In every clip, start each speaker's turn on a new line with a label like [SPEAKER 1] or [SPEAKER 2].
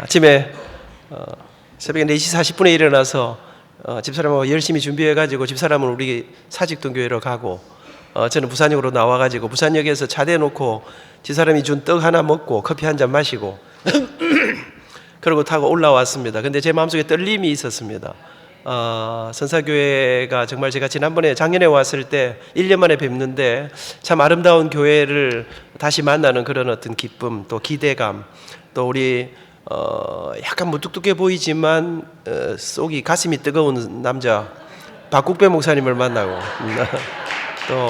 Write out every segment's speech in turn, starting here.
[SPEAKER 1] 아침에 새벽에 4시 40분에 일어나서 집사람하고 열심히 준비해가지고 집사람은 우리 사직동교회로 가고 저는 부산역으로 나와가지고 부산역에서 차 대놓고 집사람이 준 떡 하나 먹고 커피 한 잔 마시고 그러고 타고 올라왔습니다. 근데 제 마음속에 떨림이 있었습니다. 선사교회가 정말 제가 지난번에 작년에 왔을 때 1년 만에 뵙는데 참 아름다운 교회를 다시 만나는 그런 어떤 기쁨, 또 기대감, 또 우리 약간 무뚝뚝해 보이지만 속이 가슴이 뜨거운 남자 박국배 목사님을 만나고 또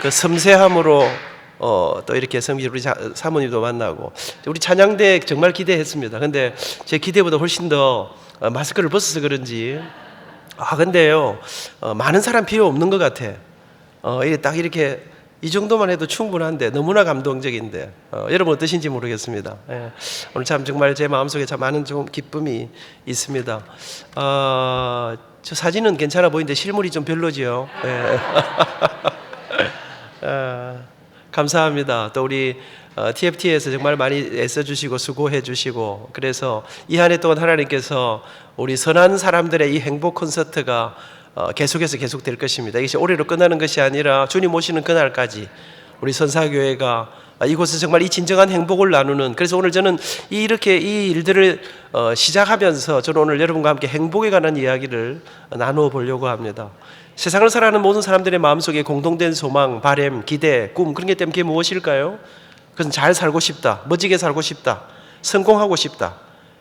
[SPEAKER 1] 그 섬세함으로 또 이렇게 섬기 우리 사모님도 만나고 우리 찬양대 정말 기대했습니다. 근데 제 기대보다 훨씬 더 마스크를 벗어서 그런지 근데요 많은 사람 필요 없는 것 같아. 이게 딱 이렇게 이 정도만 해도 충분한데 너무나 감동적인데 여러분 어떠신지 모르겠습니다. 오늘 참 정말 제 마음속에 참 많은 좀 기쁨이 있습니다. 저 사진은 괜찮아 보이는데 실물이 좀 별로지요. 감사합니다. 또 우리 TFT에서 정말 많이 애써주시고 수고해주시고 그래서 이 한 해 동안 하나님께서 우리 선한 사람들의 이 행복 콘서트가 계속해서 계속될 것입니다. 이것이 올해로 끝나는 것이 아니라 주님 오시는 그날까지 우리 선사교회가 이곳에서 정말 이 진정한 행복을 나누는, 그래서 오늘 저는 이렇게 이 일들을 시작하면서 저는 오늘 여러분과 함께 행복에 관한 이야기를 나누어 보려고 합니다. 세상을 살아가는 모든 사람들의 마음속에 공동된 소망, 바람, 기대, 꿈, 그런 게 때문에 그게 무엇일까요? 그것은 잘 살고 싶다, 멋지게 살고 싶다, 성공하고 싶다.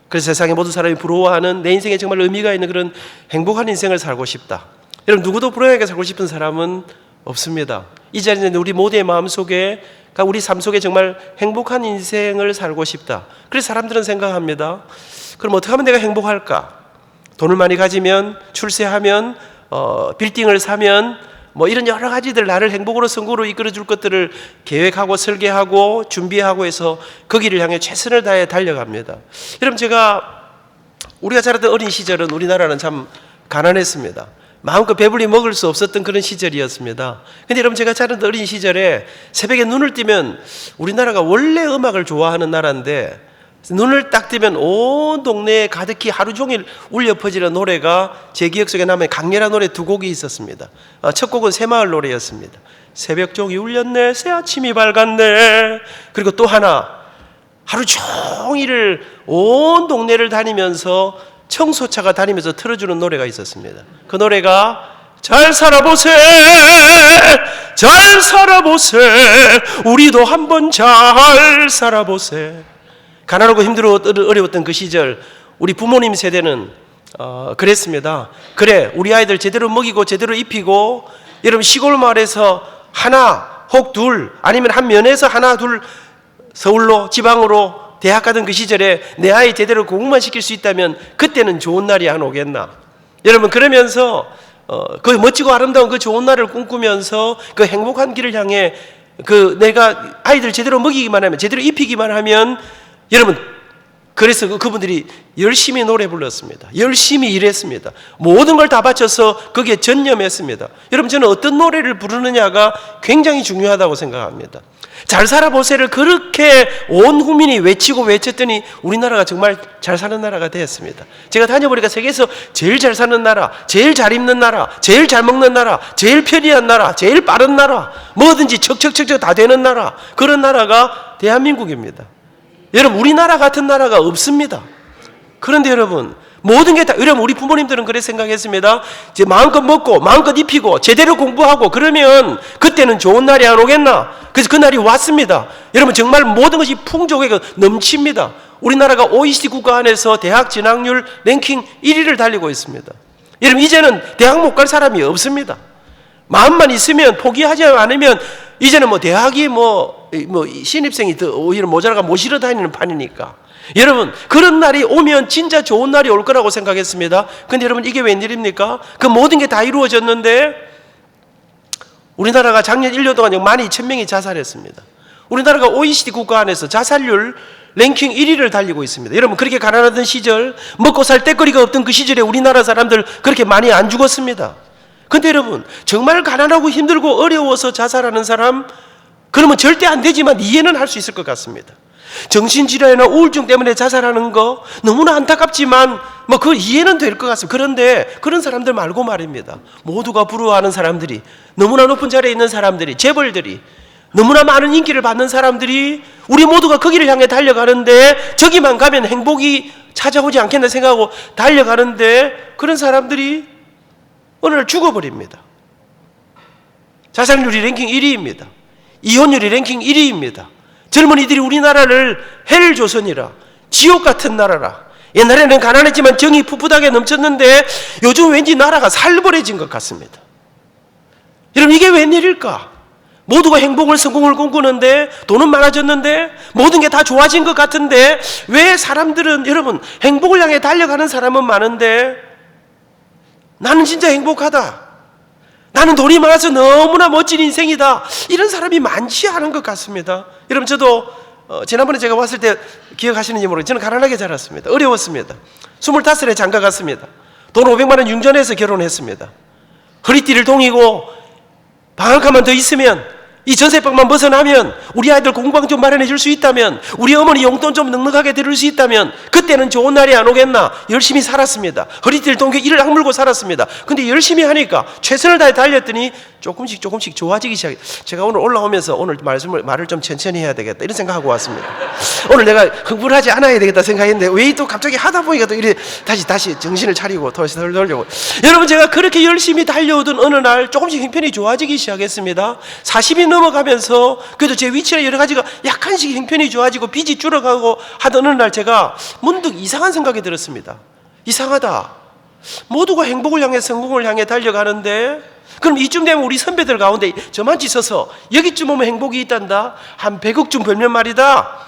[SPEAKER 1] 그래서 세상의 모든 사람이 부러워하는 내 인생에 정말 의미가 있는 그런 행복한 인생을 살고 싶다. 여러분 누구도 불행하게 살고 싶은 사람은 없습니다. 이 자리는 우리 모두의 마음속에, 우리 삶 속에 정말 행복한 인생을 살고 싶다. 그래서 사람들은 생각합니다. 그럼 어떻게 하면 내가 행복할까? 돈을 많이 가지면, 출세하면, 빌딩을 사면, 뭐 이런 여러 가지들 나를 행복으로 성공으로 이끌어줄 것들을 계획하고 설계하고 준비하고 해서 거기를 향해 최선을 다해 달려갑니다. 여러분 우리가 자라던 어린 시절은 우리나라는 참 가난했습니다. 마음껏 배불리 먹을 수 없었던 그런 시절이었습니다. 근데 여러분 제가 자라던 어린 시절에 새벽에 눈을 뜨면 우리나라가 원래 음악을 좋아하는 나라인데 눈을 딱 뜨면 온 동네에 가득히 하루 종일 울려 퍼지는 노래가 제 기억 속에 남은 강렬한 노래 두 곡이 있었습니다. 첫 곡은 새마을 노래였습니다. 새벽종이 울렸네, 새아침이 밝았네. 그리고 또 하나, 하루 종일 온 동네를 다니면서 청소차가 다니면서 틀어주는 노래가 있었습니다. 그 노래가 잘 살아보세, 잘 살아보세, 우리도 한번 잘 살아보세. 가난하고 어려웠던 그 시절 우리 부모님 세대는 그랬습니다. 그래, 우리 아이들 제대로 먹이고 제대로 입히고, 여러분 시골 마을에서 하나 혹 둘 아니면 한 면에서 하나 둘 서울로 지방으로 대학 가던 그 시절에 내 아이 제대로 공부만 시킬 수 있다면 그때는 좋은 날이 안 오겠나. 여러분 그러면서 그 멋지고 아름다운 그 좋은 날을 꿈꾸면서 그 행복한 길을 향해 내가 아이들 제대로 먹이기만 하면, 제대로 입히기만 하면, 여러분 그래서 그분들이 열심히 노래 불렀습니다. 열심히 일했습니다. 모든 걸 다 바쳐서 거기에 전념했습니다. 여러분 저는 어떤 노래를 부르느냐가 굉장히 중요하다고 생각합니다. 잘 살아보세를 그렇게 온 국민이 외쳤더니 우리나라가 정말 잘 사는 나라가 되었습니다. 제가 다녀보니까 세계에서 제일 잘 사는 나라, 제일 잘 입는 나라, 제일 잘 먹는 나라, 제일 편리한 나라, 제일 빠른 나라, 뭐든지 척척척척 다 되는 나라, 그런 나라가 대한민국입니다. 여러분 우리나라 같은 나라가 없습니다. 그런데 여러분 모든 게 다, 여러분 우리 부모님들은 그래 생각했습니다. 이제 마음껏 먹고 마음껏 입히고 제대로 공부하고 그러면 그때는 좋은 날이 안 오겠나. 그래서 그 날이 왔습니다. 여러분 정말 모든 것이 풍족에 넘칩니다. 우리나라가 OECD 국가 안에서 대학 진학률 랭킹 1위를 달리고 있습니다. 여러분 이제는 대학 못 갈 사람이 없습니다. 마음만 있으면, 포기하지 않으면 이제는 대학이 신입생이 더 오히려 모자라가 못 실어 다니는 판이니까. 여러분 그런 날이 오면 진짜 좋은 날이 올 거라고 생각했습니다. 근데 여러분 이게 웬일입니까? 그 모든 게 다 이루어졌는데 우리나라가 작년 1년 동안 12,000명이 자살했습니다. 우리나라가 OECD 국가 안에서 자살률 랭킹 1위를 달리고 있습니다. 여러분 그렇게 가난하던 시절, 먹고 살 데거리가 없던 그 시절에 우리나라 사람들 그렇게 많이 안 죽었습니다. 근데 여러분 정말 가난하고 힘들고 어려워서 자살하는 사람, 그러면 절대 안 되지만 이해는 할 수 있을 것 같습니다. 정신질환이나 우울증 때문에 자살하는 거 너무나 안타깝지만 뭐 그 이해는 될 것 같습니다. 그런데 그런 사람들 말고 말입니다. 모두가 부러워하는 사람들이, 너무나 높은 자리에 있는 사람들이, 재벌들이, 너무나 많은 인기를 받는 사람들이 우리 모두가 거기를 향해 달려가는데 저기만 가면 행복이 찾아오지 않겠나 생각하고 달려가는데 그런 사람들이 어느 날 죽어버립니다. 자살률이 랭킹 1위입니다. 이혼율이 랭킹 1위입니다. 젊은이들이 우리나라를 헬조선이라, 지옥 같은 나라라, 옛날에는 가난했지만 정이 풋풋하게 넘쳤는데 요즘 왠지 나라가 살벌해진 것 같습니다. 여러분, 이게 웬일일까? 모두가 행복을, 성공을 꿈꾸는데, 돈은 많아졌는데, 모든 게 다 좋아진 것 같은데 왜 사람들은, 여러분, 행복을 향해 달려가는 사람은 많은데 나는 진짜 행복하다, 나는 돈이 많아서 너무나 멋진 인생이다, 이런 사람이 많지 않은 것 같습니다. 여러분, 저도 지난번에 제가 왔을 때 기억하시는지 모르겠어요. 저는 가난하게 자랐습니다. 어려웠습니다. 25에 장가 갔습니다. 돈 500만 원 융전해서 결혼했습니다. 허리띠를 동이고 방 한 칸만 더 있으면, 이 전세방만 벗어나면, 우리 아이들 공부방 좀 마련해 줄 수 있다면, 우리 어머니 용돈 좀 넉넉하게 드릴 수 있다면 그때는 좋은 날이 안 오겠나 열심히 살았습니다. 허리띠를 동겨 이를 악물고 살았습니다. 근데 열심히 하니까 최선을 다해 달렸더니 조금씩 좋아지기 시작해요. 제가 오늘 올라오면서 오늘 말을 좀 천천히 해야 되겠다 이런 생각하고 왔습니다. 오늘 내가 흥분하지 않아야 되겠다 생각했는데 왜 또 갑자기 하다 보니까 또 이래 다시 정신을 차리고 다시 돌려고. 여러분, 제가 그렇게 열심히 달려오던 어느 날 조금씩 형편이 좋아지기 시작했습니다. 40이 넘어가면서 그래도 제 위치나 여러 가지가 약간씩 형편이 좋아지고 빚이 줄어가고 하던 어느 날 제가 문득 이상한 생각이 들었습니다. 이상하다. 모두가 행복을 향해, 성공을 향해 달려가는데 그럼 이쯤 되면 우리 선배들 가운데 저만치 서서 여기쯤 오면 행복이 있단다, 한 100억쯤 벌면 말이다,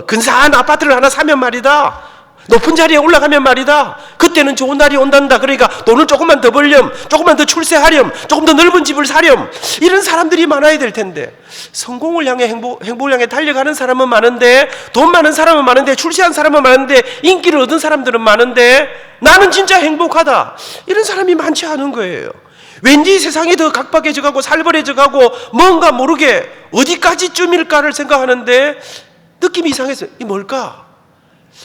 [SPEAKER 1] 근사한 아파트를 하나 사면 말이다, 높은 자리에 올라가면 말이다, 그때는 좋은 날이 온단다, 그러니까 돈을 조금만 더 벌렴, 조금만 더 출세하렴, 조금 더 넓은 집을 사렴, 이런 사람들이 많아야 될 텐데, 성공을 향해, 행복을 향해 달려가는 사람은 많은데, 돈 많은 사람은 많은데, 출세한 사람은 많은데, 인기를 얻은 사람들은 많은데 나는 진짜 행복하다, 이런 사람이 많지 않은 거예요. 왠지 세상이 더 각박해져 가고 살벌해져 가고 뭔가 모르게 어디까지쯤일까를 생각하는데 느낌이 이상했어요. 이 뭘까?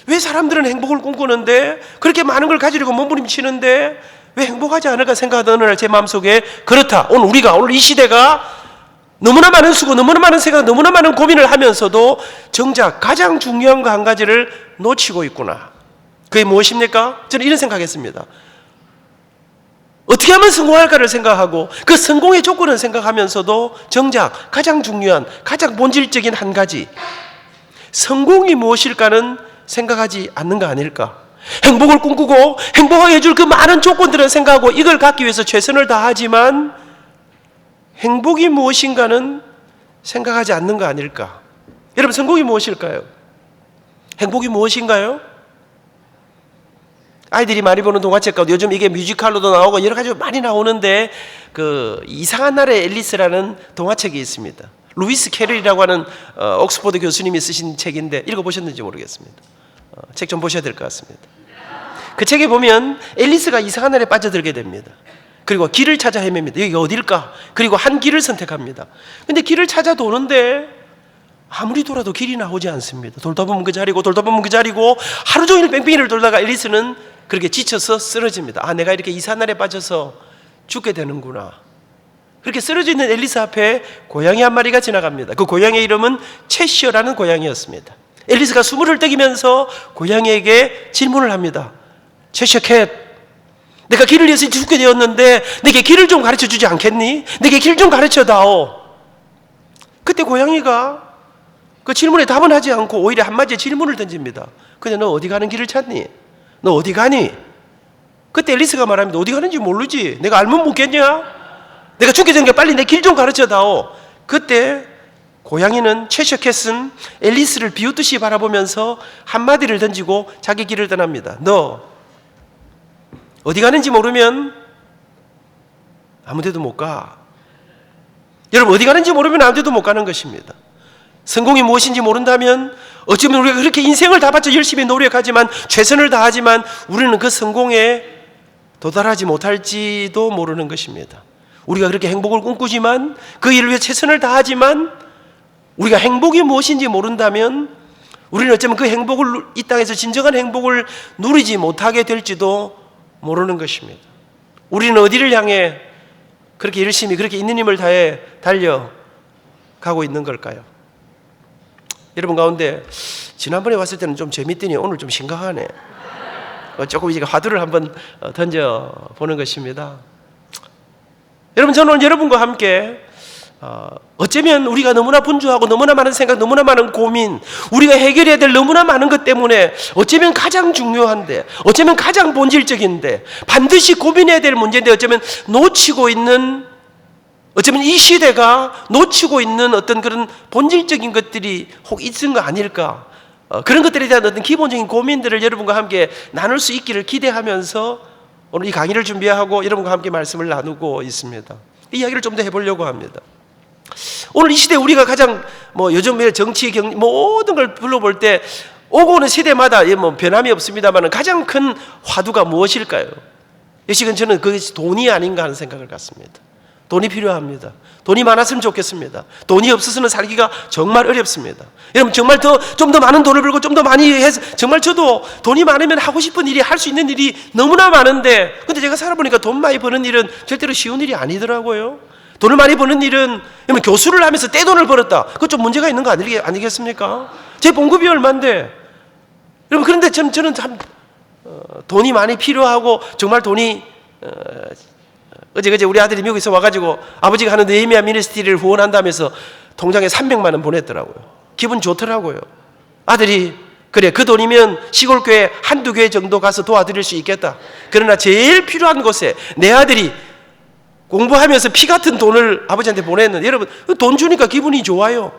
[SPEAKER 1] 왜 사람들은 행복을 꿈꾸는데, 그렇게 많은 걸 가지려고 몸부림치는데 왜 행복하지 않을까 생각하던 어느 날 제 마음속에, 그렇다, 오늘 이 시대가 너무나 많은 수고, 너무나 많은 생각, 너무나 많은 고민을 하면서도 정작 가장 중요한 거 한 가지를 놓치고 있구나. 그게 무엇입니까? 저는 이런 생각했습니다. 어떻게 하면 성공할까를 생각하고 그 성공의 조건을 생각하면서도 정작 가장 중요한, 가장 본질적인 한 가지, 성공이 무엇일까는 생각하지 않는 거 아닐까? 행복을 꿈꾸고 행복하게 해줄 그 많은 조건들은 생각하고 이걸 갖기 위해서 최선을 다하지만 행복이 무엇인가는 생각하지 않는 거 아닐까? 여러분, 성공이 무엇일까요? 행복이 무엇인가요? 아이들이 많이 보는 동화책 가운데 요즘 이게 뮤지컬로도 나오고 여러 가지 많이 나오는데 그 이상한 나라의 앨리스라는 동화책이 있습니다. 루이스 캐럴이라고 하는 옥스퍼드 교수님이 쓰신 책인데 읽어보셨는지 모르겠습니다. 책 좀 보셔야 될 것 같습니다. 그 책에 보면 앨리스가 이상한 나라에 빠져들게 됩니다. 그리고 길을 찾아 헤맵니다. 여기가 어딜까? 그리고 한 길을 선택합니다. 근데 길을 찾아 도는데 아무리 돌아도 길이 나오지 않습니다. 돌다 보면 그 자리고 돌다 보면 그 자리고 하루 종일 뺑뺑이를 돌다가 앨리스는 그렇게 지쳐서 쓰러집니다. 아, 내가 이렇게 이상한 나라에 빠져서 죽게 되는구나. 그렇게 쓰러져 있는 앨리스 앞에 고양이 한 마리가 지나갑니다. 그 고양이의 이름은 채시어라는 고양이였습니다. 앨리스가 숨을 헐떡이면서 고양이에게 질문을 합니다. 채시어 캣, 내가 길을 잃어서 죽게 되었는데 내게 길을 좀 가르쳐 주지 않겠니? 내게 길 좀 가르쳐 다오. 그때 고양이가 그 질문에 답은 하지 않고 오히려 한마디의 질문을 던집니다. 근데 너 어디 가는 길을 찾니? 너 어디 가니? 그때 앨리스가 말합니다. 어디 가는지 모르지. 내가 알면 묻겠냐? 내가 죽게 된 게 빨리 내 길 좀 가르쳐 다오. 그때 고양이는 채셔 캣은 앨리스를 비웃듯이 바라보면서 한마디를 던지고 자기 길을 떠납니다. 너 어디 가는지 모르면 아무 데도 못 가. 여러분, 어디 가는지 모르면 아무 데도 못 가는 것입니다. 성공이 무엇인지 모른다면 어쩌면 우리가 그렇게 인생을 다 바쳐 열심히 노력하지만 최선을 다하지만 우리는 그 성공에 도달하지 못할지도 모르는 것입니다. 우리가 그렇게 행복을 꿈꾸지만 그 일을 위해 최선을 다하지만 우리가 행복이 무엇인지 모른다면 우리는 어쩌면 그 행복을, 이 땅에서 진정한 행복을 누리지 못하게 될지도 모르는 것입니다. 우리는 어디를 향해 그렇게 열심히 그렇게 있는 힘을 다해 달려가고 있는 걸까요? 여러분 가운데 지난번에 왔을 때는 좀 재밌더니 오늘 좀 심각하네. 조금 이제 화두를 한번 던져보는 것입니다. 여러분, 저는 오늘 여러분과 함께 어쩌면 우리가 너무나 분주하고 너무나 많은 생각, 너무나 많은 고민, 우리가 해결해야 될 너무나 많은 것 때문에 어쩌면 가장 중요한데, 어쩌면 가장 본질적인데, 반드시 고민해야 될 문제인데 어쩌면 놓치고 있는, 어쩌면 이 시대가 놓치고 있는 어떤 그런 본질적인 것들이 혹 있은 거 아닐까, 그런 것들에 대한 어떤 기본적인 고민들을 여러분과 함께 나눌 수 있기를 기대하면서 오늘 이 강의를 준비하고 여러분과 함께 말씀을 나누고 있습니다. 이 이야기를 좀 더 해보려고 합니다. 오늘 이 시대 우리가 가장 요즘에 정치, 경제 모든 걸 불러볼 때 오고 오는 세대마다 변함이 없습니다만 가장 큰 화두가 무엇일까요? 이시간 저는 그것이 돈이 아닌가 하는 생각을 갖습니다. 돈이 필요합니다. 돈이 많았으면 좋겠습니다. 돈이 없어서는 살기가 정말 어렵습니다. 여러분, 정말 좀 더 많은 돈을 벌고 좀 더 많이 해서, 정말 저도 돈이 많으면 하고 싶은 일이, 할 수 있는 일이 너무나 많은데, 근데 제가 살아보니까 돈 많이 버는 일은 절대로 쉬운 일이 아니더라고요. 돈을 많이 버는 일은, 교수를 하면서 떼돈을 벌었다, 그거 좀 문제가 있는 거 아니겠습니까? 제 봉급이 얼만데. 여러분, 그런데 저는 참 돈이 많이 필요하고, 정말 돈이 어제 우리 아들이 미국에서 와가지고 아버지가 하는 느헤미야 미니스트리를 후원한다면서 통장에 300만 원 보냈더라고요. 기분 좋더라고요. 아들이 그래, 그 돈이면 시골 교회 한두 교회 정도 가서 도와드릴 수 있겠다. 그러나 제일 필요한 곳에 내 아들이 공부하면서 피 같은 돈을 아버지한테 보냈는데, 여러분, 돈 주니까 기분이 좋아요.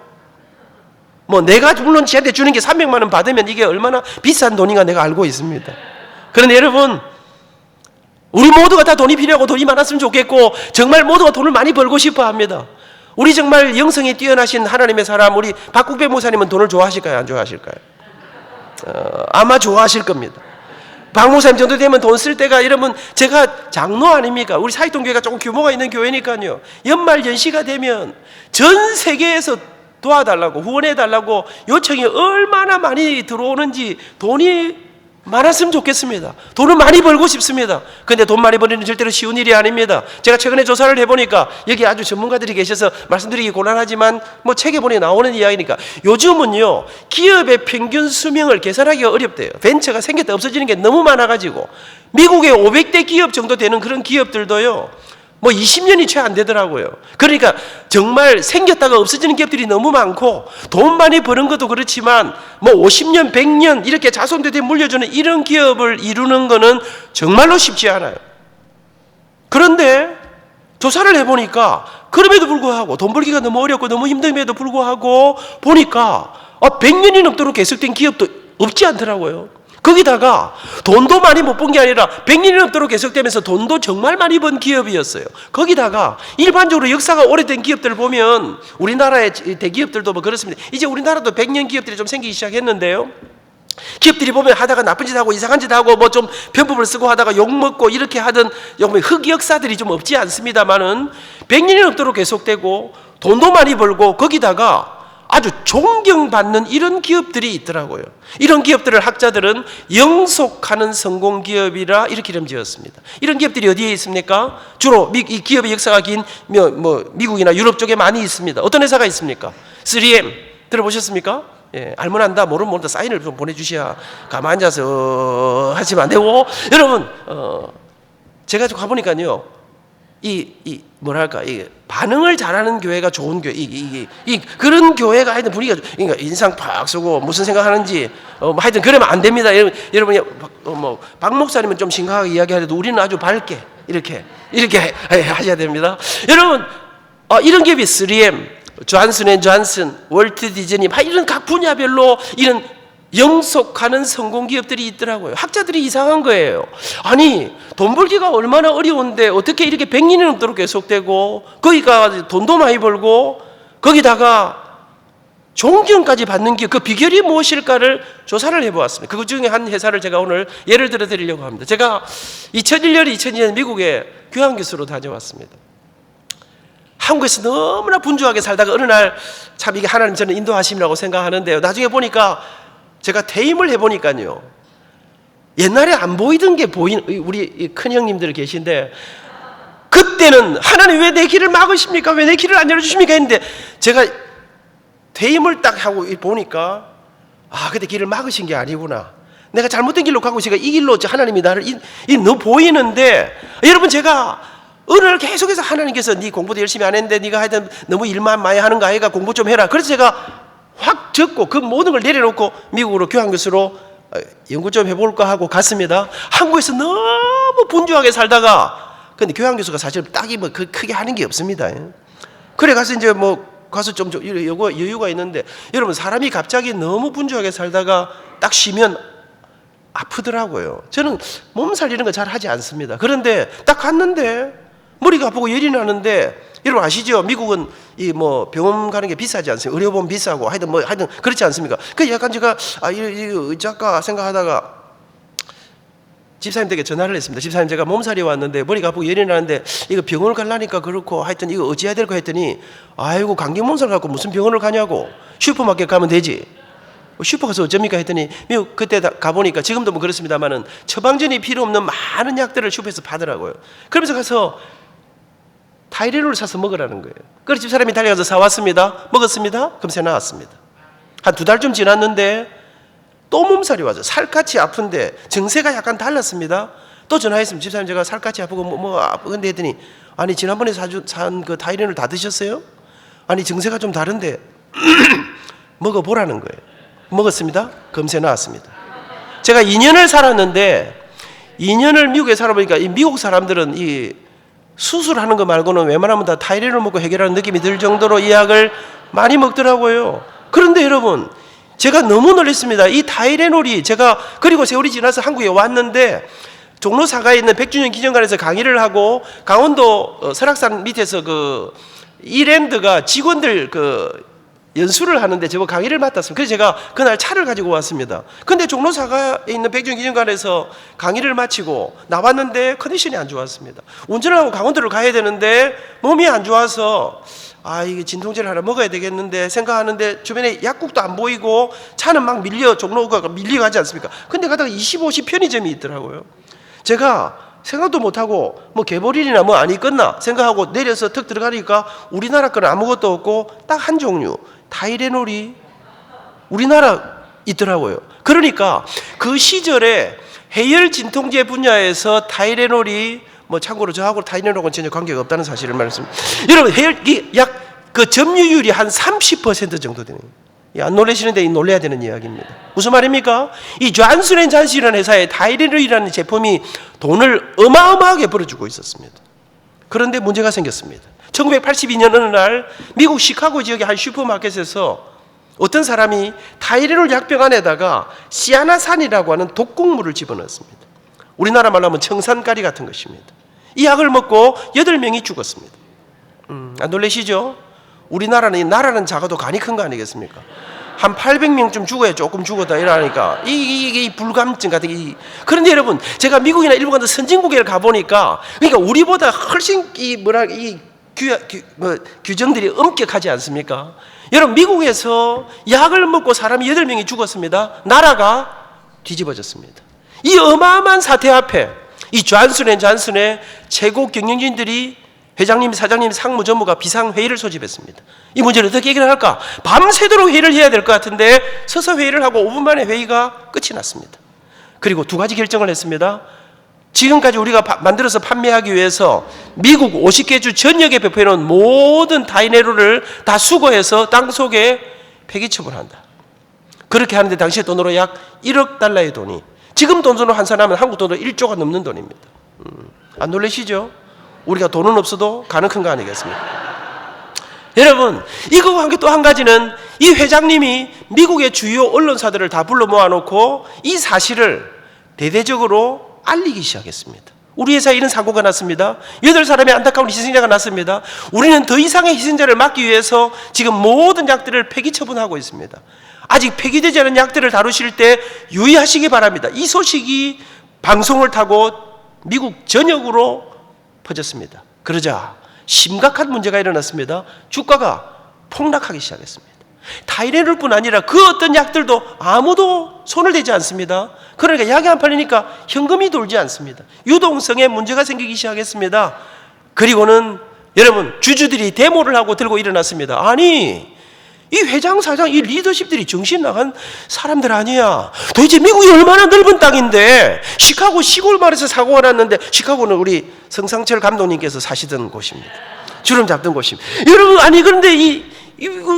[SPEAKER 1] 내가 물론 지한테 주는 게 300만 원 받으면 이게 얼마나 비싼 돈인가 내가 알고 있습니다. 그런데 여러분, 우리 모두가 다 돈이 필요하고 돈이 많았으면 좋겠고, 정말 모두가 돈을 많이 벌고 싶어 합니다. 우리 정말 영성이 뛰어나신 하나님의 사람, 우리 박국배 목사님은 돈을 좋아하실까요? 안 좋아하실까요? 아마 좋아하실 겁니다. 박 목사님 정도 되면 돈 쓸 때가, 여러분, 제가 장로 아닙니까? 우리 사익동교회가 조금 규모가 있는 교회니까요. 연말 연시가 되면 전 세계에서 도와달라고, 후원해달라고 요청이 얼마나 많이 들어오는지, 돈이 많았으면 좋겠습니다. 돈을 많이 벌고 싶습니다. 그런데 돈 많이 버리는 절대로 쉬운 일이 아닙니다. 제가 최근에 조사를 해보니까 여기 아주 전문가들이 계셔서 말씀드리기 곤란하지만 책에 보니 나오는 이야기니까, 요즘은요 기업의 평균 수명을 계산하기가 어렵대요. 벤처가 생겼다 없어지는 게 너무 많아가지고 미국의 500대 기업 정도 되는 그런 기업들도요 20년이 채 안 되더라고요. 그러니까 정말 생겼다가 없어지는 기업들이 너무 많고, 돈 많이 버는 것도 그렇지만 50년, 100년 이렇게 자손들이 물려주는 이런 기업을 이루는 것은 정말로 쉽지 않아요. 그런데 조사를 해보니까 그럼에도 불구하고, 돈 벌기가 너무 어렵고 너무 힘듦에도 불구하고 보니까 100년이 넘도록 계속된 기업도 없지 않더라고요. 거기다가 돈도 많이 못 번 게 아니라 100년이 넘도록 계속되면서 돈도 정말 많이 번 기업이었어요. 거기다가 일반적으로 역사가 오래된 기업들을 보면, 우리나라의 대기업들도 그렇습니다. 이제 우리나라도 100년 기업들이 좀 생기기 시작했는데요, 기업들이 보면 하다가 나쁜 짓 하고 이상한 짓 하고 좀 편법을 쓰고 하다가 욕먹고 이렇게 하던 흑역사들이 좀 없지 않습니다만은 100년이 넘도록 계속되고 돈도 많이 벌고 거기다가 아주 존경받는 이런 기업들이 있더라고요. 이런 기업들을 학자들은 영속하는 성공기업이라 이렇게 이름 지었습니다. 이런 기업들이 어디에 있습니까? 주로 이 기업의 역사가 긴 미국이나 유럽 쪽에 많이 있습니다. 어떤 회사가 있습니까? 3M 들어보셨습니까? 예, 알면 안다, 모르면 모른다 사인을 좀 보내주셔야 가만히 앉아서 하시면 안 되고, 여러분 제가 좀 가보니까요, 뭐랄까, 반응을 잘하는 교회가 좋은 교회, 그런 교회가 하여튼 분위기가, 그러니까 인상 팍 쓰고 무슨 생각하는지, 하여튼 그러면 안 됩니다. 여러분이, 박 목사님은 좀 심각하게 이야기하려도 우리는 아주 밝게, 이렇게 하셔야 됩니다. 여러분, 이런 기업이 3M, 존슨앤존슨, 월트 디즈니, 이런 각 분야별로 이런 영속하는 성공기업들이 있더라고요. 학자들이 이상한 거예요. 아니, 돈 벌기가 얼마나 어려운데 어떻게 이렇게 100년이 넘도록 계속되고, 거기가 돈도 많이 벌고, 거기다가 존경까지 받는 기업, 그 비결이 무엇일까를 조사를 해보았습니다. 그 중에 한 회사를 제가 오늘 예를 들어 드리려고 합니다. 제가 2001년, 2002년 미국에 교환교수로 다녀왔습니다. 한국에서 너무나 분주하게 살다가 어느 날 참 이게 하나님 저는 인도하심이라고 생각하는데요, 나중에 보니까 제가 퇴임을 해보니까요, 옛날에 안 보이던 게 우리 큰 형님들 계신데, 그때는 하나님 왜 내 길을 막으십니까? 왜 내 길을 안 열어주십니까? 했는데 제가 퇴임을 딱 하고 보니까, 그때 길을 막으신 게 아니구나. 내가 잘못된 길로 가고 제가 이 길로 하나님이 나를 너 보이는데, 여러분, 제가 어느 날 계속해서 하나님께서 네 공부도 열심히 안 했는데 네가 하여튼 너무 일만 많이 하는 거 아이가, 공부 좀 해라. 그래서 제가 확 적고 그 모든 걸 내려놓고 미국으로 교환교수로 연구 좀 해볼까 하고 갔습니다. 한국에서 너무 분주하게 살다가, 근데 교환교수가 사실 딱히 뭐 크게 하는 게 없습니다. 그래 가서 이제 가서 좀 여유가 있는데, 여러분, 사람이 갑자기 너무 분주하게 살다가 딱 쉬면 아프더라고요. 저는 몸살 이런 거 잘 하지 않습니다. 그런데 딱 갔는데 머리가 아프고 열이 나는데, 여러분 아시죠? 미국은 병원 가는 게 비싸지 않습니까? 의료보험 비싸고 하여튼 그렇지 않습니까? 그 약간 제가 이 의자가 생각하다가 집사님 댁에 전화를 했습니다. 집사님, 제가 몸살이 왔는데 머리가 아프고 열이 나는데 이거 병원을 가려니까 그렇고 하여튼 이거 어찌해야 될까 했더니, 아이고, 감기 몸살 갖고 무슨 병원을 가냐고, 슈퍼마켓 가면 되지. 슈퍼 가서 어쩝니까 했더니, 미국 그때 가보니까 지금도 그렇습니다만은 처방전이 필요 없는 많은 약들을 슈퍼에서 파더라고요. 그러면서 가서 타이레놀을 사서 먹으라는 거예요. 그래서 집사람이 달려가서 사왔습니다. 먹었습니다. 금세 나았습니다. 한 2달쯤 지났는데 또 몸살이 와서 살갗이 아픈데 증세가 약간 달랐습니다. 또 전화했습니다. 집사님, 제가 살갗이 아프고 아픈데 했더니, 아니, 지난번에 산 그 타이레놀 다 드셨어요? 아니, 증세가 좀 다른데 먹어보라는 거예요. 먹었습니다. 금세 나았습니다. 제가 2년을 살았는데, 2년을 미국에 살아보니까 이 미국 사람들은 이 수술하는 거 말고는 웬만하면 다 타이레놀 먹고 해결하는 느낌이 들 정도로 이 약을 많이 먹더라고요. 그런데 여러분, 제가 너무 놀랐습니다. 이 타이레놀이, 그리고 세월이 지나서 한국에 왔는데 종로 사가에 있는 백주년 기념관에서 강의를 하고, 강원도 설악산 밑에서 이랜드가 직원들 연수를 하는데 제가 강의를 맡았습니다. 그래서 제가 그날 차를 가지고 왔습니다. 근데 종로 사가에 있는 백주년 기념관에서 강의를 마치고 나왔는데 컨디션이 안 좋았습니다. 운전을 하고 강원도를 가야 되는데 몸이 안 좋아서, 이게 진통제를 하나 먹어야 되겠는데 생각하는데 주변에 약국도 안 보이고 차는 막 종로가 밀려가지 않습니까? 근데 가다가 25시 편의점이 있더라고요. 제가 생각도 못하고 개보릴이나 아니 있겠나 생각하고 내려서 턱 들어가니까 우리나라 건 아무것도 없고 딱 한 종류, 타이레놀이 우리나라 있더라고요. 그러니까 그 시절에 해열 진통제 분야에서 타이레놀이, 참고로 저하고 타이레놀하고는 전혀 관계가 없다는 사실을 말씀드립니다. 여러분, 그 점유율이 한 30% 정도 되는 거예요. 안 놀라시는데 놀라야 되는 이야기입니다. 무슨 말입니까? 이 존슨앤존슨이라는 회사에 타이레놀이라는 제품이 돈을 어마어마하게 벌어주고 있었습니다. 그런데 문제가 생겼습니다. 1982년 어느 날 미국 시카고 지역의 한 슈퍼마켓에서 어떤 사람이 타이레놀 약병 안에다가 시아나산이라고 하는 독곡물을 집어넣었습니다. 우리나라 말로 하면 청산가리 같은 것입니다. 이 약을 먹고 8명이 죽었습니다. 안 놀라시죠? 우리나라는 나라는 작아도 간이 큰 거 아니겠습니까? 한 800명쯤 죽어야 조금 죽었다 이러니까 이 불감증 같은 그런데 여러분, 제가 미국이나 일본 같은 선진국에 가보니까, 그러니까 우리보다 훨씬 규정들이 엄격하지 않습니까? 여러분, 미국에서 약을 먹고 사람이 8명이 죽었습니다. 나라가 뒤집어졌습니다. 이 어마어마한 사태 앞에 이 존슨앤존슨의 최고 경영진들이, 회장님, 사장님, 상무, 전무가 비상회의를 소집했습니다. 이 문제를 어떻게 해결할까? 밤새도록 회의를 해야 될 것 같은데 서서 회의를 하고 5분 만에 회의가 끝이 났습니다. 그리고 2가지 결정을 했습니다. 지금까지 우리가 만들어서 판매하기 위해서 미국 50개 주 전역에 배포해놓은 모든 타이레놀을 다 수거해서 땅속에 폐기 처분한다. 그렇게 하는데 당시의 돈으로 약 1억 달러의 돈이, 지금 돈으로 환산하면 한국 돈으로 1조가 넘는 돈입니다. 안 놀라시죠? 우리가 돈은 없어도 간은 큰 거 아니겠습니까? 여러분, 이거와 함께 또 한 가지는, 이 회장님이 미국의 주요 언론사들을 다 불러 모아놓고 이 사실을 대대적으로 알리기 시작했습니다. 우리 회사에 이런 사고가 났습니다. 8사람의 안타까운 희생자가 났습니다. 우리는 더 이상의 희생자를 막기 위해서 지금 모든 약들을 폐기 처분하고 있습니다. 아직 폐기되지 않은 약들을 다루실 때 유의하시기 바랍니다. 이 소식이 방송을 타고 미국 전역으로 퍼졌습니다. 그러자 심각한 문제가 일어났습니다. 주가가 폭락하기 시작했습니다. 타이레놀뿐 아니라 그 어떤 약들도 아무도 손을 대지 않습니다. 그러니까 약이 안 팔리니까 현금이 돌지 않습니다. 유동성에 문제가 생기기 시작했습니다. 그리고는 여러분, 주주들이 데모를 하고 들고 일어났습니다. 아니, 이 회장, 사장, 이 리더십들이 정신 나간 사람들 아니야. 도대체 미국이 얼마나 넓은 땅인데 시카고 시골 마을에서 사고가 났는데, 시카고는 우리 성상철 감독님께서 사시던 곳입니다. 주름 잡던 곳입니다. 여러분, 아니 그런데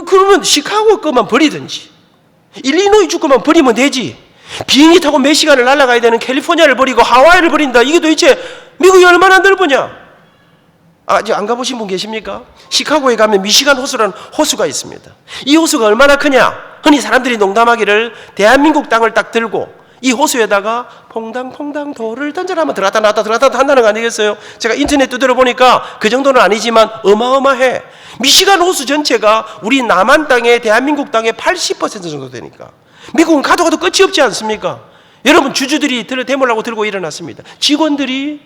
[SPEAKER 1] 그러면 시카고 것만 버리든지 일리노이 주 것만 버리면 되지. 비행기 타고 몇 시간을 날아가야 되는 캘리포니아를 버리고 하와이를 버린다. 이게 도대체 미국이 얼마나 넓으냐? 아직 안 가보신 분 계십니까? 시카고에 가면 미시간 호수라는 호수가 있습니다. 이 호수가 얼마나 크냐? 흔히 사람들이 농담하기를 대한민국 땅을 딱 들고 이 호수에다가 퐁당퐁당 돌을 던져라면 들어갔다 나왔다 들어갔다 나왔다 한다는 거 아니겠어요? 제가 인터넷 두드려 보니까 그 정도는 아니지만 어마어마해. 미시간 호수 전체가 우리 남한 땅에, 대한민국 땅의 80% 정도 되니까 미국은 가도 끝이 없지 않습니까? 여러분, 주주들이 데모를 하고 들고 일어났습니다. 직원들이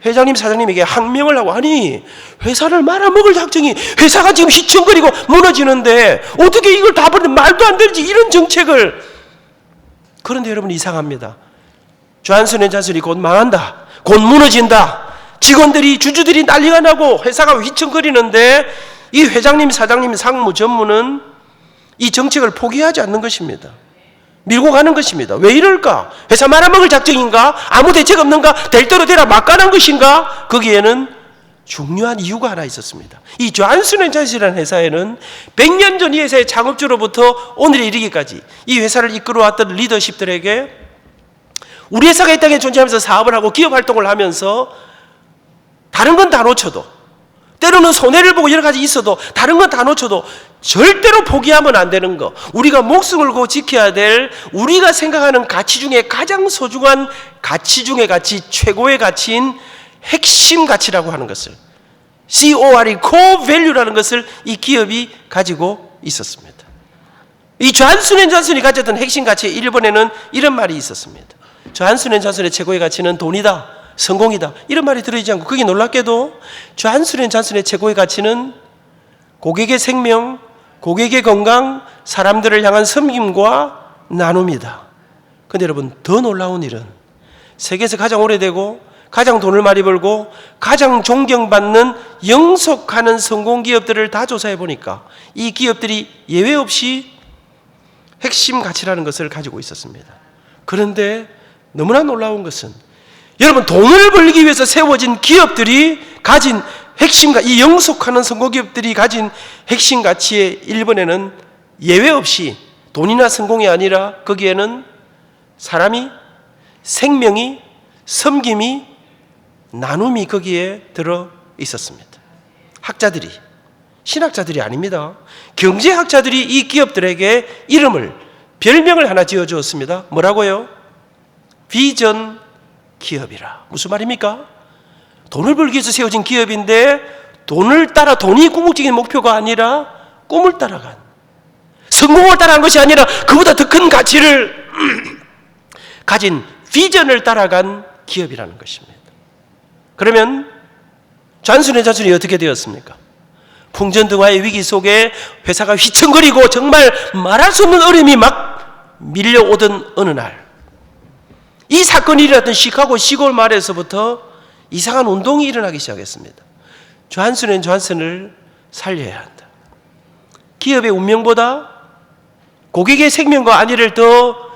[SPEAKER 1] 회장님, 사장님에게 항명을 하고, 아니 회사를 말아먹을 작정이, 회사가 지금 휘청거리고 무너지는데 어떻게 이걸 다 버리면 말도 안 되지, 이런 정책을. 그런데 여러분, 이상합니다. 존슨 앤 존슨이 곧 망한다, 곧 무너진다, 직원들이, 주주들이 난리가 나고 회사가 휘청거리는데 이 회장님, 사장님, 상무, 전무는 이 정책을 포기하지 않는 것입니다. 밀고 가는 것입니다. 왜 이럴까? 회사 말아먹을 작정인가? 아무 대책 없는가? 될 대로 되라 막간한 것인가? 거기에는 중요한 이유가 하나 있었습니다. 이 존슨 앤 존슨이라는 회사에는 100년 전 이 회사의 창업주로부터 오늘에 이르기까지 이 회사를 이끌어왔던 리더십들에게 우리 회사가 이 땅에 존재하면서 사업을 하고 기업 활동을 하면서 다른 건 다 놓쳐도, 때로는 손해를 보고 여러 가지 있어도 다른 건 다 놓쳐도 절대로 포기하면 안 되는 거, 우리가 목숨을 걸고 지켜야 될 우리가 생각하는 가치 중에 가장 소중한 가치 중의 가치, 최고의 가치인 핵심 가치라고 하는 것을, CORE, Core Value라는 것을 이 기업이 가지고 있었습니다. 이 존슨 앤 존슨이 가졌던 핵심 가치의 일본에는 이런 말이 있었습니다. 존슨 앤 존슨의 최고의 가치는 돈이다, 성공이다, 이런 말이 들어있지 않고, 거기 놀랍게도 존슨 앤 존슨의 최고의 가치는 고객의 생명, 고객의 건강, 사람들을 향한 섬김과 나눔이다. 그런데 여러분, 더 놀라운 일은 세계에서 가장 오래되고 가장 돈을 많이 벌고 가장 존경받는 영속하는 성공 기업들을 다 조사해 보니까 이 기업들이 예외 없이 핵심 가치라는 것을 가지고 있었습니다. 그런데 너무나 놀라운 것은, 여러분, 돈을 벌기 위해서 세워진 기업들이 가진 핵심가, 이 영속하는 성공기업들이 가진 핵심 가치의 1번에는 예외 없이 돈이나 성공이 아니라 거기에는 사람이, 생명이, 섬김이, 나눔이 거기에 들어 있었습니다. 학자들이, 신학자들이 아닙니다. 경제학자들이 이 기업들에게 이름을, 별명을 하나 지어주었습니다. 뭐라고요? 비전 기업이라. 무슨 말입니까? 돈을 벌기 위해서 세워진 기업인데 돈을 따라, 돈이 궁극적인 목표가 아니라 꿈을 따라간, 성공을 따라간 것이 아니라 그보다 더 큰 가치를 가진 비전을 따라간 기업이라는 것입니다. 그러면 존슨 앤 존슨이 어떻게 되었습니까? 풍전등화의 위기 속에 회사가 휘청거리고 정말 말할 수 없는 어려움이 막 밀려오던 어느 날, 이 사건이 일어났던 시카고 시골 마을에서부터 이상한 운동이 일어나기 시작했습니다. 존슨 앤 존슨을 살려야 한다. 기업의 운명보다 고객의 생명과 안위를 더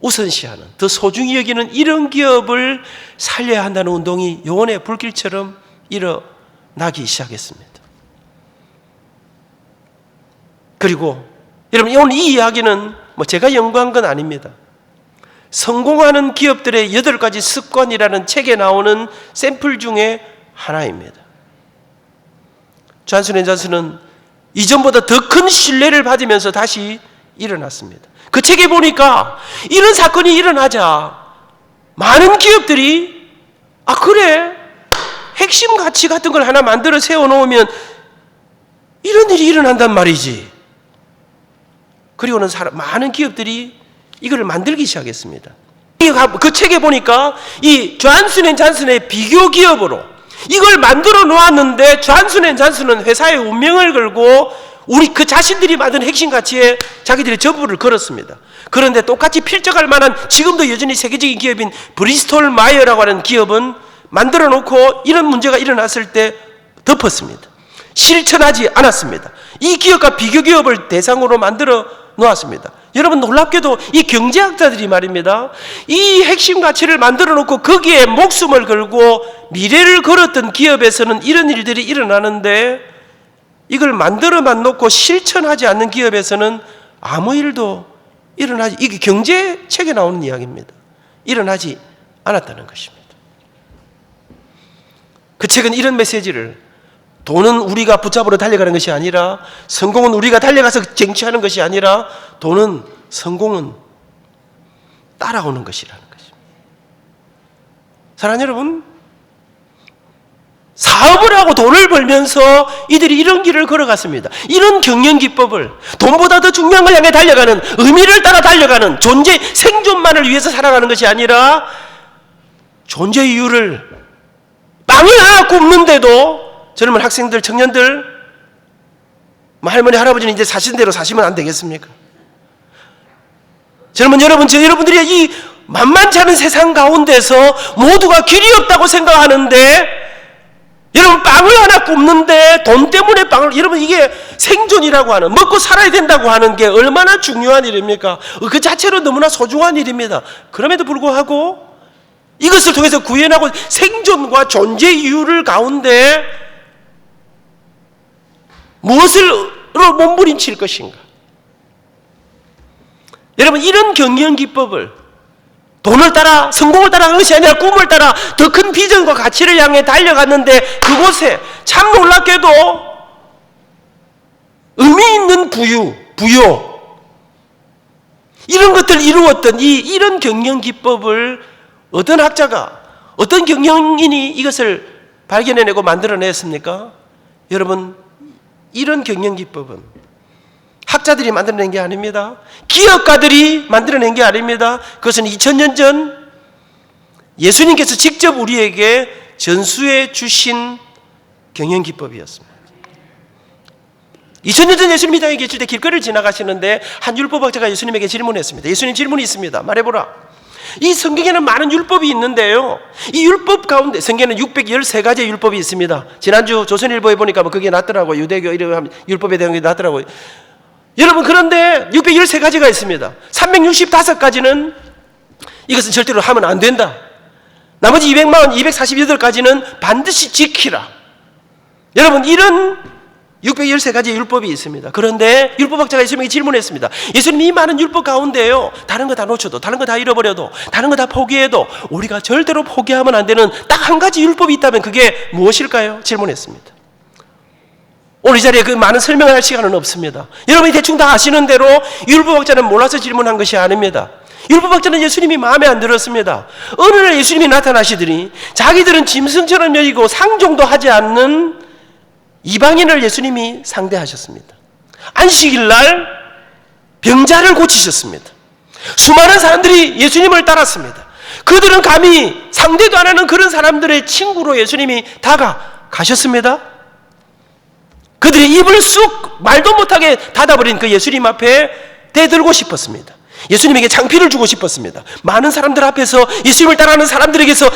[SPEAKER 1] 우선시하는, 더 소중히 여기는 이런 기업을 살려야 한다는 운동이 영혼의 불길처럼 일어나기 시작했습니다. 그리고 여러분, 오늘 이 이야기는 제가 연구한 건 아닙니다. 성공하는 기업들의 8가지 습관이라는 책에 나오는 샘플 중에 하나입니다. 존슨 앤 존슨은 이전보다 더 큰 신뢰를 받으면서 다시 일어났습니다. 그 책에 보니까 이런 사건이 일어나자 많은 기업들이, 아 그래, 핵심 가치 같은 걸 하나 만들어 세워놓으면 이런 일이 일어난단 말이지. 그리고는 많은 기업들이 이걸 만들기 시작했습니다. 그 책에 보니까 이 존슨 앤 존슨의 비교 기업으로 이걸 만들어 놓았는데 존슨 앤 존슨은 회사의 운명을 걸고 우리 그 자신들이 만든 핵심 가치에 자기들의 전부를 걸었습니다. 그런데 똑같이 필적할 만한 지금도 여전히 세계적인 기업인 브리스톨 마이어라고 하는 기업은 만들어 놓고 이런 문제가 일어났을 때 덮었습니다. 실천하지 않았습니다. 이 기업과 비교 기업을 대상으로 만들어 놓았습니다. 여러분, 놀랍게도 이 경제학자들이 말입니다, 이 핵심 가치를 만들어 놓고 거기에 목숨을 걸고 미래를 걸었던 기업에서는 이런 일들이 일어나는데, 이걸 만들어만 놓고 실천하지 않는 기업에서는 아무 일도 일어나지, 이게 경제책에 나오는 이야기입니다. 일어나지 않았다는 것입니다. 그 책은 이런 메시지를, 돈은 우리가 붙잡으러 달려가는 것이 아니라, 성공은 우리가 달려가서 쟁취하는 것이 아니라, 돈은, 성공은 따라오는 것이라는 것입니다. 사랑하는 여러분, 사업을 하고 돈을 벌면서 이들이 이런 길을 걸어갔습니다. 이런 경영기법을, 돈보다 더 중요한 걸 향해 달려가는, 의미를 따라 달려가는, 존재, 생존만을 위해서 살아가는 것이 아니라, 존재 이유를, 빵을 하나 굽는데도 젊은 학생들, 청년들, 할머니, 할아버지는 이제 사신 대로 사시면 안 되겠습니까? 젊은 여러분, 여러분들이 이 만만치 않은 세상 가운데서 모두가 길이 없다고 생각하는데, 여러분, 빵을 하나 굽는데 돈 때문에 빵을, 여러분, 이게 생존이라고 하는, 먹고 살아야 된다고 하는 게 얼마나 중요한 일입니까? 그 자체로 너무나 소중한 일입니다. 그럼에도 불구하고 이것을 통해서 구현하고 생존과 존재 이유를 가운데 무엇으로 몸부림칠 것인가? 여러분, 이런 경영 기법을 돈을 따라, 성공을 따라 한 것이 아니라 꿈을 따라 더 큰 비전과 가치를 향해 달려갔는데, 그곳에 참 놀랍게도 의미 있는 부요, 이런 것들을 이루었던 이런 경영 기법을 어떤 학자가, 어떤 경영인이 이것을 발견해내고 만들어냈습니까? 여러분, 이런 경영 기법은 학자들이 만들어낸 게 아닙니다. 기업가들이 만들어낸 게 아닙니다. 그것은 2000년 전 예수님께서 직접 우리에게 전수해 주신 경영 기법이었습니다. 2000년 전 예수님이 이 땅에 계실 때 길거리를 지나가시는데 한 율법학자가 예수님에게 질문했습니다. 예수님, 질문이 있습니다. 말해보라. 이 성경에는 많은 율법이 있는데요, 이 율법 가운데, 성경에는 613가지의 율법이 있습니다. 지난주 조선일보에 보니까 그게 났더라고요. 유대교 이런 율법에 대한 게 났더라고요. 여러분, 그런데 613가지가 있습니다. 365가지는 이것은 절대로 하면 안 된다. 나머지 248가지는 반드시 지키라. 여러분, 이런 613가지의 율법이 있습니다. 그런데 율법학자가 예수님에게 질문했습니다. 예수님, 이 많은 율법 가운데요, 다른 거 다 놓쳐도, 다른 거 다 잃어버려도, 다른 거 다 포기해도 우리가 절대로 포기하면 안 되는 딱 한 가지 율법이 있다면 그게 무엇일까요? 질문했습니다. 오늘 이 자리에 그 많은 설명을 할 시간은 없습니다. 여러분이 대충 다 아시는 대로 율법학자는 몰라서 질문한 것이 아닙니다. 율법학자는 예수님이 마음에 안 들었습니다. 어느 날 예수님이 나타나시더니 자기들은 짐승처럼 여기고 상종도 하지 않는 이방인을 예수님이 상대하셨습니다. 안식일 날 병자를 고치셨습니다. 수많은 사람들이 예수님을 따랐습니다. 그들은 감히 상대도 안 하는 그런 사람들의 친구로 예수님이 다가가셨습니다. 그들이 입을 쑥 말도 못하게 닫아버린 그 예수님 앞에 대들고 싶었습니다. 예수님에게 창피를 주고 싶었습니다. 많은 사람들 앞에서 예수님을 따라하는 사람들에게서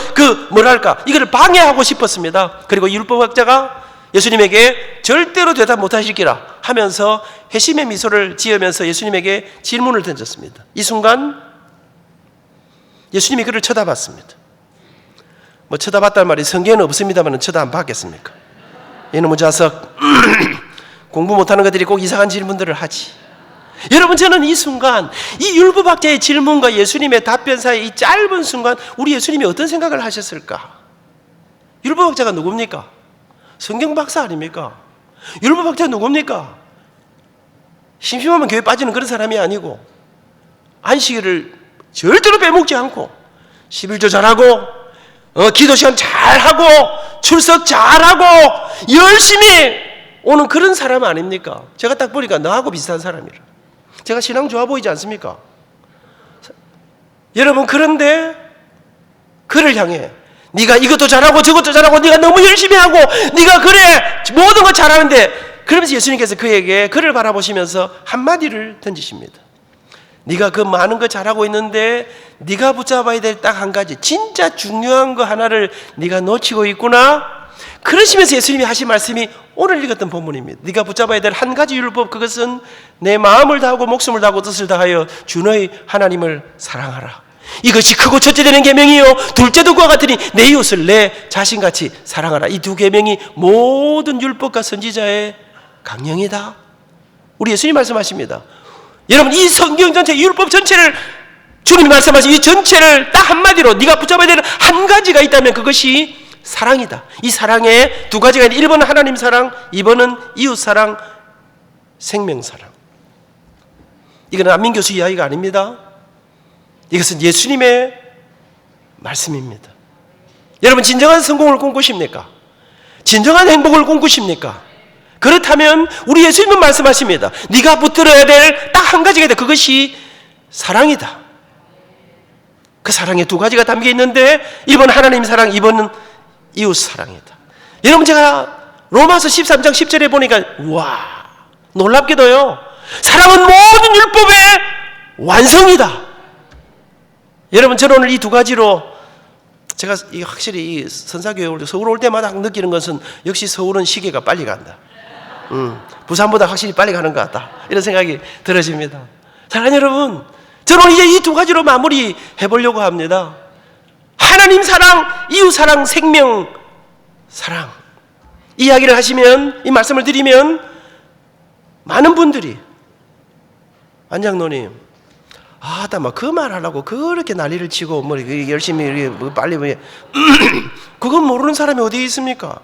[SPEAKER 1] 이거를 방해하고 싶었습니다. 그리고 율법학자가 예수님에게 절대로 대답 못하시기라 하면서 회심의 미소를 지으면서 예수님에게 질문을 던졌습니다. 이 순간 예수님이 그를 쳐다봤습니다. 쳐다봤단 말이 성경에는 없습니다만 쳐다 안 봤겠습니까? 이놈의 자석, 공부 못하는 것들이 꼭 이상한 질문들을 하지. 여러분, 저는 이 순간, 이 율법학자의 질문과 예수님의 답변 사이 이 짧은 순간, 우리 예수님이 어떤 생각을 하셨을까? 율법학자가 누굽니까? 성경 박사 아닙니까? 율법학자 누굽니까? 심심하면 교회 빠지는 그런 사람이 아니고, 안식일을 절대로 빼먹지 않고, 11조 잘하고, 기도 시간 잘하고, 출석 잘하고, 열심히 오는 그런 사람 아닙니까? 제가 딱 보니까 너하고 비슷한 사람이라. 제가 신앙 좋아 보이지 않습니까? 여러분, 그런데 그를 향해 네가 이것도 잘하고 저것도 잘하고 네가 너무 열심히 하고 네가 그래 모든 거 잘하는데 그러면서 예수님께서 그에게 그를 바라보시면서 한마디를 던지십니다. 네가 그 많은 거 잘하고 있는데 네가 붙잡아야 될 딱 한 가지, 진짜 중요한 거 하나를 네가 놓치고 있구나. 그러시면서 예수님이 하신 말씀이 오늘 읽었던 본문입니다. 네가 붙잡아야 될 한 가지 율법, 그것은 내 마음을 다하고 목숨을 다하고 뜻을 다하여 주 너의 하나님을 사랑하라. 이것이 크고 첫째 되는 계명이요 둘째도 그와 같으니 내 이웃을 내 자신같이 사랑하라. 이 두 계명이 모든 율법과 선지자의 강령이다. 우리 예수님 말씀하십니다. 여러분, 이 성경 전체, 율법 전체를, 주님이 말씀하신 이 전체를 딱 한마디로 네가 붙잡아야 되는 한 가지가 있다면 그것이 사랑이다. 이 사랑에 두 가지가 있는데 1번은 하나님 사랑, 2번은 이웃 사랑, 생명 사랑. 이건 안민교수 이야기가 아닙니다. 이것은 예수님의 말씀입니다. 여러분, 진정한 성공을 꿈꾸십니까? 진정한 행복을 꿈꾸십니까? 그렇다면 우리 예수님은 말씀하십니다. 네가 붙들어야 될 딱 한 가지가 있다. 그것이 사랑이다. 그 사랑에 두 가지가 담겨 있는데 1번은 하나님 사랑, 2번은 이웃 사랑이다. 여러분, 제가 로마서 13장 10절에 보니까 와, 놀랍게도요, 사랑은 모든 율법의 완성이다. 여러분, 저는 오늘 이 두 가지로 제가 확실히 이 선사교회 올 때, 서울 올 때마다 느끼는 것은 역시 서울은 시계가 빨리 간다. 부산보다 확실히 빨리 가는 것 같다, 이런 생각이 들어집니다. 사랑하는 여러분, 저는 이제 이 두 가지로 마무리 해보려고 합니다. 하나님 사랑, 이웃 사랑, 생명 사랑. 이 이야기를 하시면, 이 말씀을 드리면 많은 분들이 안장로님, 그 말 하려고 그렇게 난리를 치고 뭐 열심히 빨리 그건 모르는 사람이 어디 있습니까?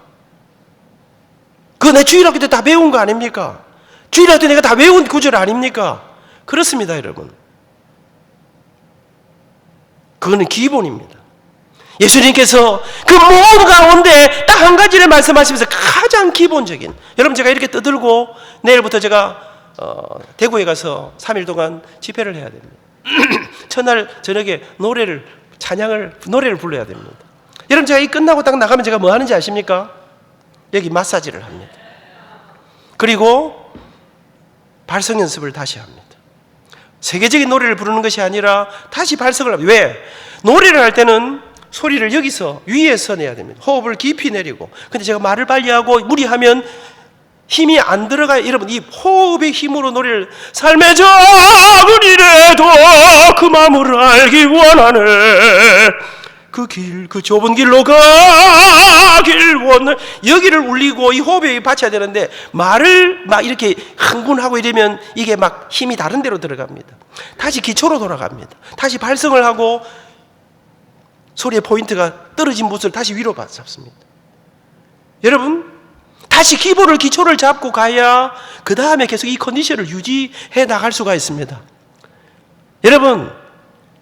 [SPEAKER 1] 그거 내 주일학교 때 다 배운 거 아닙니까? 주일학교 때 내가 다 외운 구절 아닙니까? 그렇습니다, 여러분. 그거는 기본입니다. 예수님께서 그 모든 가운데 딱 한 가지를 말씀하시면서 가장 기본적인, 여러분, 제가 이렇게 떠들고 내일부터 제가 대구에 가서 3일 동안 집회를 해야 됩니다. 첫날 저녁에 노래를 불러야 됩니다. 여러분, 제가 이 끝나고 딱 나가면 제가 뭐 하는지 아십니까? 여기 마사지를 합니다. 그리고 발성 연습을 다시 합니다. 세계적인 노래를 부르는 것이 아니라 다시 발성을 합니다. 왜? 노래를 할 때는 소리를 여기서 위에서 내야 됩니다. 호흡을 깊이 내리고. 근데 제가 말을 빨리 하고 무리하면 힘이 안 들어가요. 여러분, 이 호흡의 힘으로 노래를, 삶의 작은 일에도 그 마음을 알기 원하네, 그 좁은 길로 가길 원해, 여기를 울리고 이 호흡에 받쳐야 되는데 말을 막 이렇게 흥분하고 이러면 이게 막 힘이 다른 데로 들어갑니다. 다시 기초로 돌아갑니다. 다시 발성을 하고 소리의 포인트가 떨어진 곳을 다시 위로 잡습니다. 여러분, 다시 기초를 잡고 가야 그 다음에 계속 이 컨디션을 유지해 나갈 수가 있습니다. 여러분,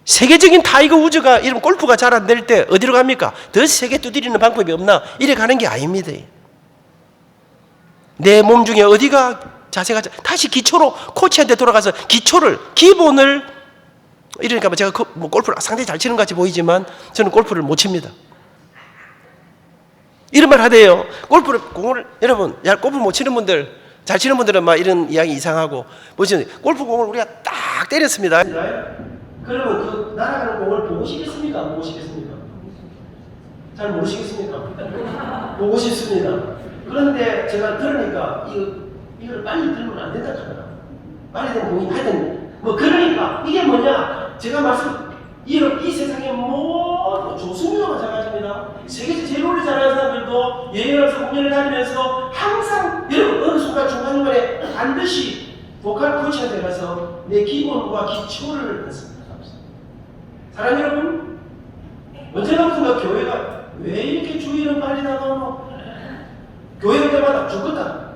[SPEAKER 1] 세계적인 타이거 우즈가, 이런 골프가 잘 안 될 때 어디로 갑니까? 더 세게 두드리는 방법이 없나? 이래 가는 게 아닙니다. 내 몸 중에 어디가 자세가, 다시 기초로 코치한테 돌아가서 기본을, 이러니까 제가 골프를 상당히 잘 치는 것 같이 보이지만 저는 골프를 못 칩니다. 이런 말 하대요. 여러분, 골프 못 치는 분들, 잘 치는 분들은 막 이런 이야기 이상하고, 보시면 골프 공을 우리가 딱 때렸습니다. 그러면 그 날아가는 공을 보고 싶겠습니까? 안 보고 싶겠습니까? 잘 모르시겠습니까? 보고 싶습니다. 그런데 제가 들으니까 이걸 빨리 들으면 안 된다 하잖아. 빨리 되면 공이 하여튼 그러니까 이게 뭐냐? 제가 이 세상에 모든 조승우가 마찬가지입니다. 세계에서 제일 오래 잘하는 사람들도 예언하면서 공연을 다니면서 항상 여러분, 어느 순간 중간중간에 반드시 보컬 코치한테 가서 내 기본과 기초를 했습니다. 사랑하는 여러분, 언제부턴가 교회가 왜 이렇게 주일은 빨리 나가노? 교회 올 때마다 죽겠다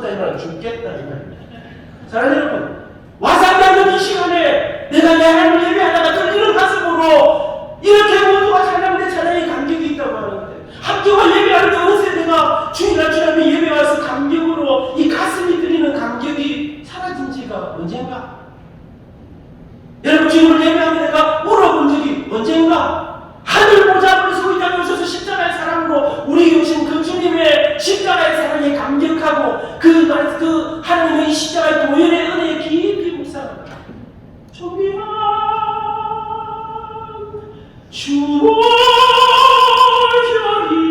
[SPEAKER 1] 이 말은 죽겠다 이 말입니다. 사랑하는 여러분, 와상되는 이 시간에 내가 내 하나님을 예배하다가 떨리는 가슴으로 이렇게 모두가 찬양대 찬양의 감격이 있다고 하는데, 학교가 예배하는데 어느새 내가 주일날 주일날 예배 와서 감격으로 이 가슴이 떨리는 감격이 사라진 지가 언젠가? 여러분, 주님을 예배하면 내가 울어본 적이 언젠가? 하늘 보좌 앞에 서 이 땅에 오셔서 십자가의 사랑으로 우리에게 오신 그 주님의 십자가의 사랑에 감격한 묵상하고 그 하나님의 십자가의 도연의 은혜에 깊이 묵상합니다. 존귀한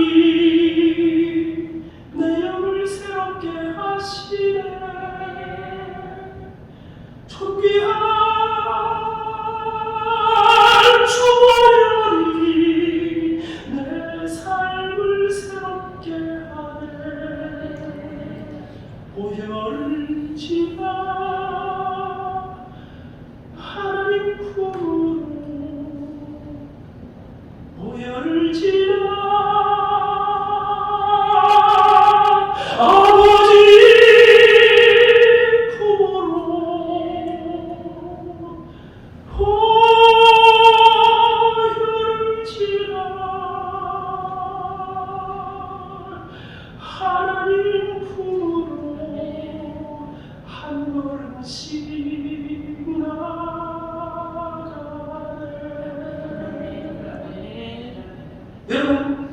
[SPEAKER 1] 주보혈이 내 영을 새롭게 하시네. 존귀한 주보혈이 내 삶을 새롭게 하네. 보혈을 지나 하나님 품으로 보혈을 지나 아버지 품으로 보혈을 지나 하나님 품으로 한 걸음씩 나가네. 여러분,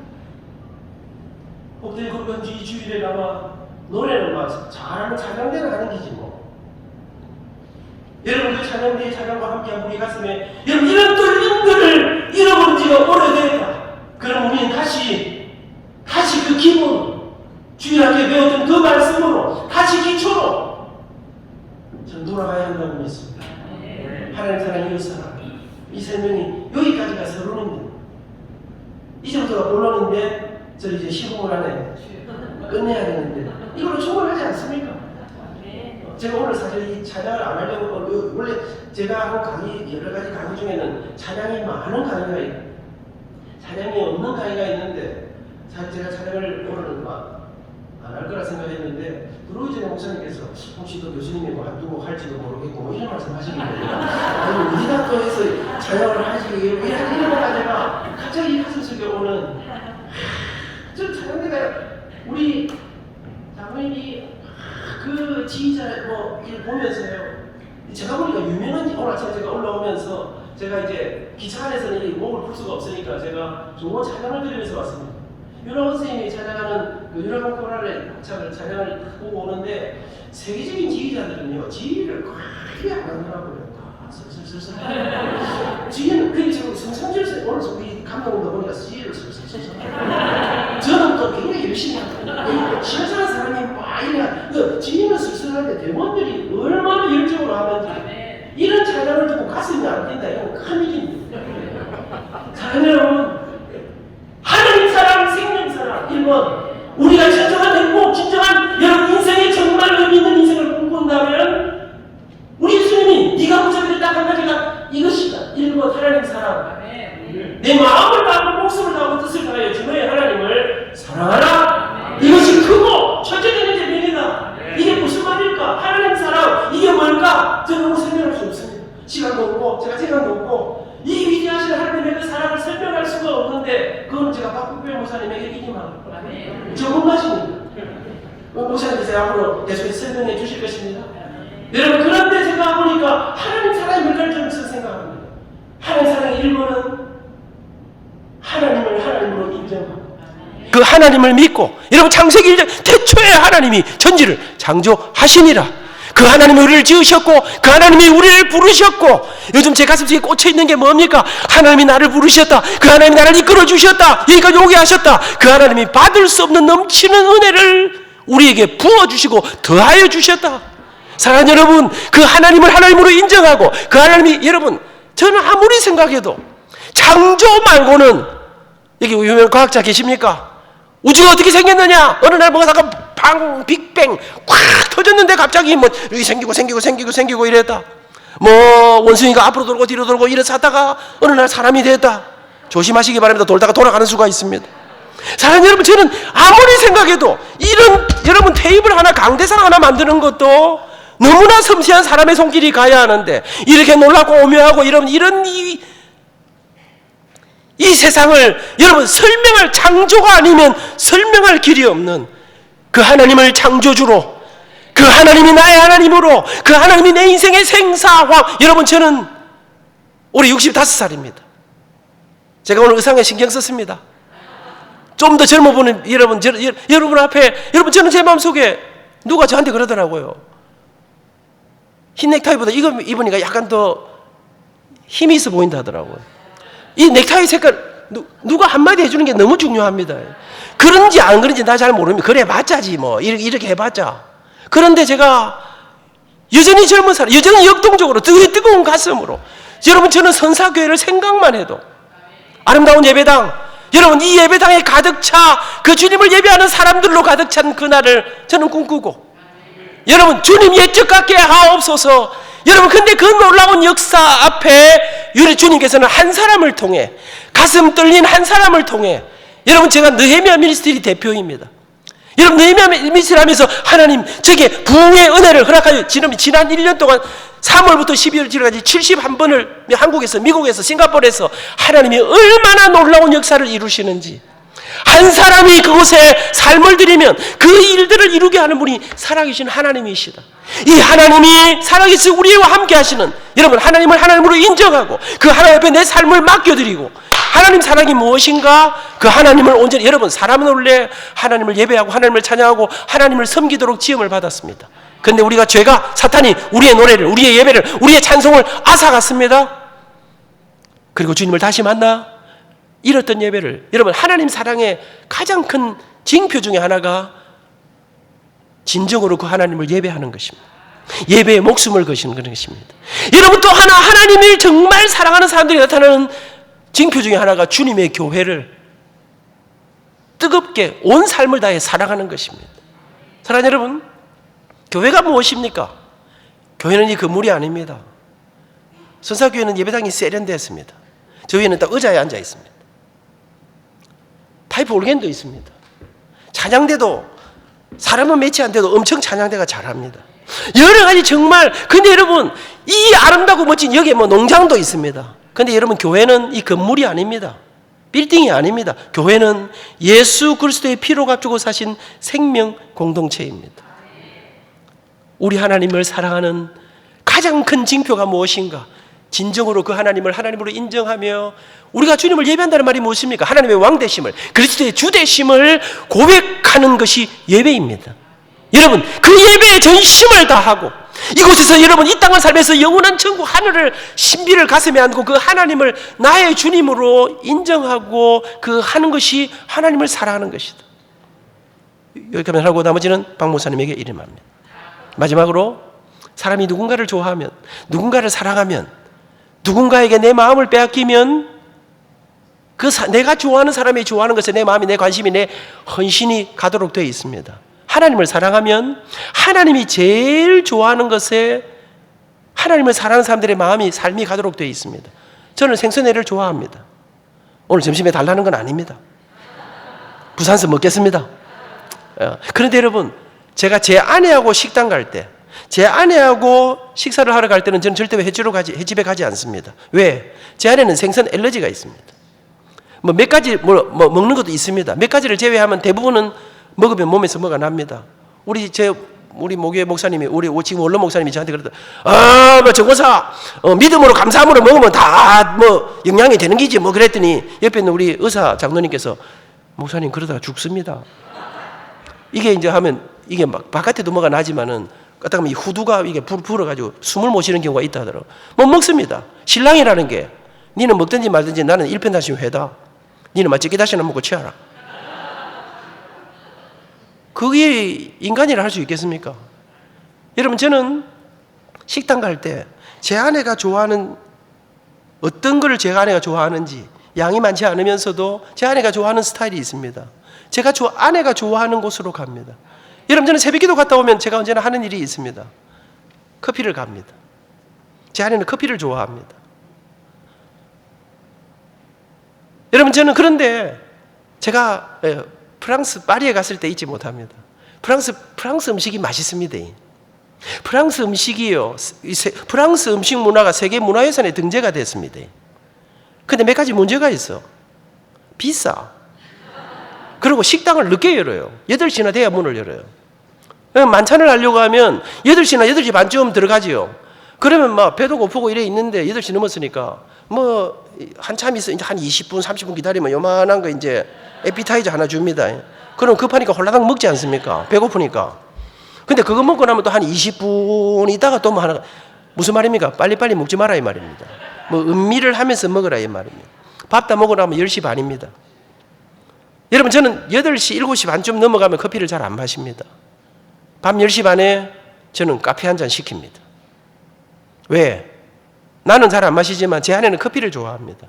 [SPEAKER 1] 복된 거룩한 이 주일에 나와 노래는 막 잘하는 찬양대를 하는 기지 뭐. 여러분, 그 찬양대의 찬양과 함께한 우리 가슴에 여러분 이런 떨림들을 잃어버린 지가 오래됐다. 그럼 우리는 다시 그 기본 주일학교에 배웠던 그 말씀으로 다시 기초로 전 돌아가야 한다고 믿습니다. 하나님 사랑, 이웃 사랑, 이 설명이 여기까지가 서론입니다. 이제부터가 본론인데 저 이제 15분 안에 끝내야 되는데 이걸로 충분하지 않습니까? 제가 오늘 사실 이 찬양을 안 하려고 원래 제가 한 강의 여러 가지 강의 중에는 찬양이 많은 강의가 있고 찬양이 없는 강의가 있는데 사실 제가 찬양을 오늘 안 할 거라 생각했는데 들어오기 전에 목사님께서 혹시 또 교수님이 뭐 한두 곡 할지도 모르겠고 뭐 이런 말씀 하시길래 아니 우리가 또 해서 찬양을 하지 이런 가지가 갑자기 가슴 속에 오는 저 찬양대가 우리 장로님이 그 지휘자 뭐 일 보면서요 제가 보니까 유명한 오늘 아침에 제가 올라오면서 제가 이제 기차 안에서는 이 목을 풀 수가 없으니까 제가 좋은 찬양을 들으면서 왔습니다. 유라원 선생님이 찬양하는 그 유라원 코랄의 합창을 찬양을 보고 오는데 세계적인 지휘자들은요 지휘를 거의 안 하더라고요. 슬슬슬슬 지휘는 그냥 성성질 쌤 오늘 우리 감독님도 보니까 지휘를 슬슬슬슬 저는 또 굉장히 열심히 합니다. 신선한 사람이 막 이래 그 지휘는 슬슬한데 대원들이 얼마나 열정으로 하는지 이런 찬양을 듣고 가슴이 안 뛴다. 이건 큰일입니다. 사랑하는 여러분, 하나님 사랑, 생명 사랑 1번 우리가 진정한 행복, 진정한 여러분 인생에 정말 의미 있는 인생을 꿈꾼다면 우리 예수님이 네가 붙잡을 딱 한 가지가 이것이다. 1번 하나님 사랑. 내 마음을 다하고 목숨을 다하고 뜻을 다하여 주 너의 하나님을 사랑하라. 이것이 크고 첫째되는 제명이다. 이게 무슨 말일까? 하나님 사랑 이게 뭘까? 저는 너무 설명할 수 없습니다. 시간도 없고 제가 시간도 없고 이 위대하신 하나님의 그 사랑을 설명할 수가 없는데 그건 제가 박국별 목사님에게 얘기만 전문가십니다. 목사님께서 앞으로 계속해서 설명해 주실 것입니다. 여러분 그런데 제가 보니까 하나님 사랑이 뭘까를 좀 생각합니다. 하나님 사랑의 1번은 하나님을 하나님으로 인정하고 그 하나님을 믿고 여러분 창세기 1장 태초에 하나님이 천지를 창조하시니라. 그 하나님이 우리를 지으셨고 그 하나님이 우리를 부르셨고 요즘 제 가슴속에 꽂혀있는 게 뭡니까? 하나님이 나를 부르셨다. 그 하나님이 나를 이끌어 주셨다. 여기까지 오게 하셨다. 그 하나님이 받을 수 없는 넘치는 은혜를 우리에게 부어주시고 더하여 주셨다. 사랑하는 여러분 그 하나님을 하나님으로 인정하고 그 하나님이 여러분 저는 아무리 생각해도 창조 말고는 여기 유명한 과학자 계십니까? 우주가 어떻게 생겼느냐? 어느 날 뭐가 잠깐 방 빅뱅 꽉 터졌는데 갑자기 뭐 여기 생기고 이랬다. 뭐 원숭이가 앞으로 돌고 뒤로 돌고 이래서 하다가 어느 날 사람이 됐다. 조심하시기 바랍니다. 돌다가 돌아가는 수가 있습니다. 사랑하는 여러분 저는 아무리 생각해도 이런 여러분 테이블 하나 강대상 하나 만드는 것도 너무나 섬세한 사람의 손길이 가야 하는데 이렇게 놀랍고 오묘하고 이런 이 세상을 여러분 설명할 창조가 아니면 설명할 길이 없는 그 하나님을 창조주로 그 하나님이 나의 하나님으로 그 하나님이 내 인생의 생사황 여러분 저는 올해 65살입니다. 제가 오늘 의상에 신경 썼습니다. 좀 더 젊어 보는 여러분 앞에 여러분 저는 제 마음속에 누가 저한테 그러더라고요. 흰 넥타이보다 이거 입으니까 약간 더 힘이 있어 보인다 하더라고요. 이 넥타이 색깔 누가 한마디 해주는 게 너무 중요합니다. 그런지 안 그런지 나 잘 모릅니다. 그래 봤자지 뭐 이렇게 해봤자. 그런데 제가 여전히 젊은 사람, 여전히 역동적으로 뜨거운 가슴으로, 여러분 저는 선사교회를 생각만 해도 아름다운 예배당, 여러분 이 예배당에 가득 차 그 주님을 예배하는 사람들로 가득 찬 그날을 저는 꿈꾸고, 여러분 주님 옛적 같게 하옵소서. 여러분 근데 그 놀라운 역사 앞에 우리 주님께서는 한 사람을 통해, 가슴 떨린 한 사람을 통해, 여러분 제가 느헤미야 미니스트리 대표입니다. 여러분 느헤미야 미니스트리 하면서 하나님 저게 부흥의 은혜를 허락하여 지난 1년 동안 3월부터 12월 지나까지 71번을 한국에서, 미국에서, 싱가포르에서 하나님이 얼마나 놀라운 역사를 이루시는지, 한 사람이 그곳에 삶을 들이면 그 일들을 이루게 하는 분이 살아계신 하나님이시다. 이 하나님이 살아계신 우리와 함께 하시는, 여러분 하나님을 하나님으로 인정하고 그 하나님 앞에 내 삶을 맡겨드리고, 하나님 사랑이 무엇인가? 그 하나님을 온전히, 여러분 사람은 원래 하나님을 예배하고 하나님을 찬양하고 하나님을 섬기도록 지음을 받았습니다. 그런데 우리가 죄가, 사탄이 우리의 노래를, 우리의 예배를, 우리의 찬송을 앗아갔습니다. 그리고 주님을 다시 만나 잃었던 예배를, 여러분 하나님 사랑의 가장 큰 징표 중에 하나가 진정으로 그 하나님을 예배하는 것입니다. 예배에 목숨을 거시는 것입니다. 여러분 또 하나, 하나님을 정말 사랑하는 사람들이 나타나는 징표 중에 하나가 주님의 교회를 뜨겁게 온 삶을 다해 사랑하는 것입니다. 사랑하는 여러분, 교회가 무엇입니까? 교회는 이 건물이 아닙니다. 선사교회는 예배당이 세련되었습니다. 저희는 딱 의자에 앉아 있습니다. 파이프 올겐도 있습니다. 찬양대도 사람은 매치 안 돼도 엄청 찬양대가 잘합니다. 여러 가지 정말. 근데 여러분 이 아름다고 멋진 여기에 뭐 농장도 있습니다. 근데 여러분 교회는 이 건물이 아닙니다. 빌딩이 아닙니다. 교회는 예수 그리스도의 피로 값주고 사신 생명 공동체입니다. 우리 하나님을 사랑하는 가장 큰 징표가 무엇인가? 진정으로 그 하나님을 하나님으로 인정하며 우리가 주님을 예배한다는 말이 무엇입니까? 하나님의 왕 되심을, 그리스도의 주 되심을 고백하는 것이 예배입니다. 여러분 그 예배에 전심을 다하고 이곳에서 여러분 이 땅을 살면서 영원한 천국 하늘을, 신비를 가슴에 안고 그 하나님을 나의 주님으로 인정하고 그 하는 것이 하나님을 사랑하는 것이다. 여기까지 하고 나머지는 박 목사님에게 이름합니다. 마지막으로 사람이 누군가를 좋아하면, 누군가를 사랑하면, 누군가에게 내 마음을 빼앗기면 내가 좋아하는 사람이 좋아하는 것에 내 마음이, 내 관심이, 내 헌신이 가도록 되어 있습니다. 하나님을 사랑하면 하나님이 제일 좋아하는 것에 하나님을 사랑하는 사람들의 마음이, 삶이 가도록 되어 있습니다. 저는 생선회를 좋아합니다. 오늘 점심에 달라는 건 아닙니다. 부산서 먹겠습니다. 그런데 여러분 제가 제 아내하고 식당 갈 때, 제 아내하고 식사를 하러 갈 때는 저는 절대 횟집에 가지 않습니다. 왜? 제 아내는 생선 알러지가 있습니다. 몇 가지 먹는 것도 있습니다. 몇 가지를 제외하면 대부분은 먹으면 몸에서 뭐가 납니다. 우리 모교회 목사님이, 우리 지금 원로 목사님이 저한테 그러더라고요. 정보사 믿음으로 감사함으로 먹으면 다 영양이 되는 기지 그랬더니 옆에 있는 우리 의사 장로님께서 목사님 그러다가 죽습니다. 이게 이제 하면 이게 막 바깥에도 뭐가 나지만은 갖다 가면 이 후두가 이게 불어가지고 숨을 못 쉬는 경우가 있다 하더라고요. 못 먹습니다. 신랑이라는 게 니는 먹든지 말든지 나는 일편단심 회다. 니는 맛집게 다시나 먹고 취하라. 그게 인간이라 할 수 있겠습니까? 여러분 저는 식당 갈 때 제 아내가 좋아하는 어떤 거를 제 아내가 좋아하는지, 양이 많지 않으면서도 제 아내가 좋아하는 스타일이 있습니다. 아내가 좋아하는 곳으로 갑니다. 여러분 저는 새벽기도 갔다 오면 제가 언제나 하는 일이 있습니다. 커피를 갑니다. 제 아내는 커피를 좋아합니다. 여러분 저는 그런데 제가 프랑스 파리에 갔을 때 잊지 못합니다. 프랑스 음식이 맛있습니다. 프랑스 음식이요, 프랑스 음식 문화가 세계 문화유산에 등재가 됐습니다. 근데 몇 가지 문제가 있어. 비싸. 그리고 식당을 늦게 열어요. 8시나 돼야 문을 열어요. 만찬을 하려고 하면 8시나 8시 반쯤 들어가지요. 그러면 배도 고프고 이래 있는데 8시 넘었으니까 한참 있어. 이제 한 20분, 30분 기다리면 요만한 거 이제 에피타이저 하나 줍니다. 그럼 급하니까 홀라당 먹지 않습니까? 배고프니까. 근데 그거 먹고 나면 또 한 20분 있다가 또 뭐 하나, 무슨 말입니까? 빨리빨리 먹지 마라 이 말입니다. 뭐 음미를 하면서 먹으라 이 말입니다. 밥 다 먹고 나면 10시 반입니다. 여러분, 저는 8시, 7시 반쯤 넘어가면 커피를 잘 안 마십니다. 밤 10시 반에 저는 카페 한 잔 시킵니다. 왜? 나는 잘 안 마시지만 제 아내는 커피를 좋아합니다.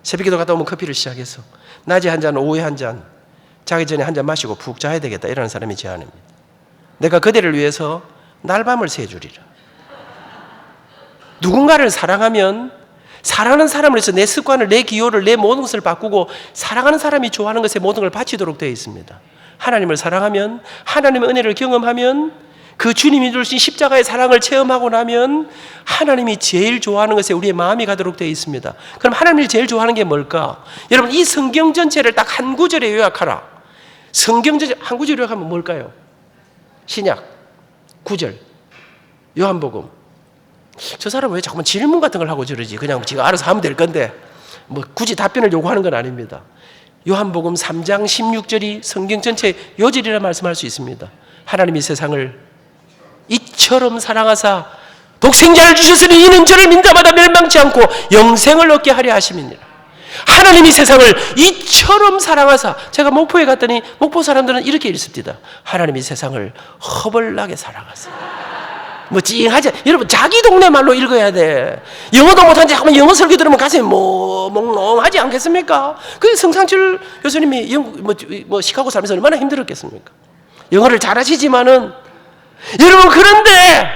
[SPEAKER 1] 새벽에도 갔다 오면 커피를 시작해서 낮에 한 잔, 오후에 한 잔, 자기 전에 한 잔 마시고 푹 자야 되겠다, 이라는 사람이 제 아내입니다. 내가 그대를 위해서 날밤을 새주리라. 누군가를 사랑하면 사랑하는 사람을 위해서 내 습관을, 내 기호를, 내 모든 것을 바꾸고 사랑하는 사람이 좋아하는 것에 모든 걸 바치도록 되어 있습니다. 하나님을 사랑하면, 하나님의 은혜를 경험하면, 그 주님이 주신 십자가의 사랑을 체험하고 나면 하나님이 제일 좋아하는 것에 우리의 마음이 가도록 되어 있습니다. 그럼 하나님이 제일 좋아하는 게 뭘까? 여러분, 이 성경 전체를 딱 한 구절에 요약하라. 성경 전체 한 구절에 요약하면 뭘까요? 신약 9절, 요한복음. 저 사람은 왜 자꾸만 질문 같은 걸 하고 저러지? 그냥 지가 알아서 하면 될 건데 뭐 굳이 답변을 요구하는 건 아닙니다. 요한복음 3장 16절이 성경 전체 요절이라 말씀할 수 있습니다. 하나님이 세상을 이처럼 사랑하사 독생자를 주셨으니 이는 저를 믿는 자마다 멸망치 않고 영생을 얻게 하려 하심이니라. 하나님이 세상을 이처럼 사랑하사, 제가 목포에 갔더니 목포 사람들은 이렇게 읽습니다. 하나님이 세상을 허벌나게 사랑하사. 뭐 찡하지, 여러분 자기 동네 말로 읽어야 돼. 영어도 못한지 한번 영어 설교 들으면 가슴이 몽롱하지 않겠습니까? 그 성상철 교수님이 뭐 시카고 살면서 얼마나 힘들었겠습니까? 영어를 잘하시지만은, 여러분, 그런데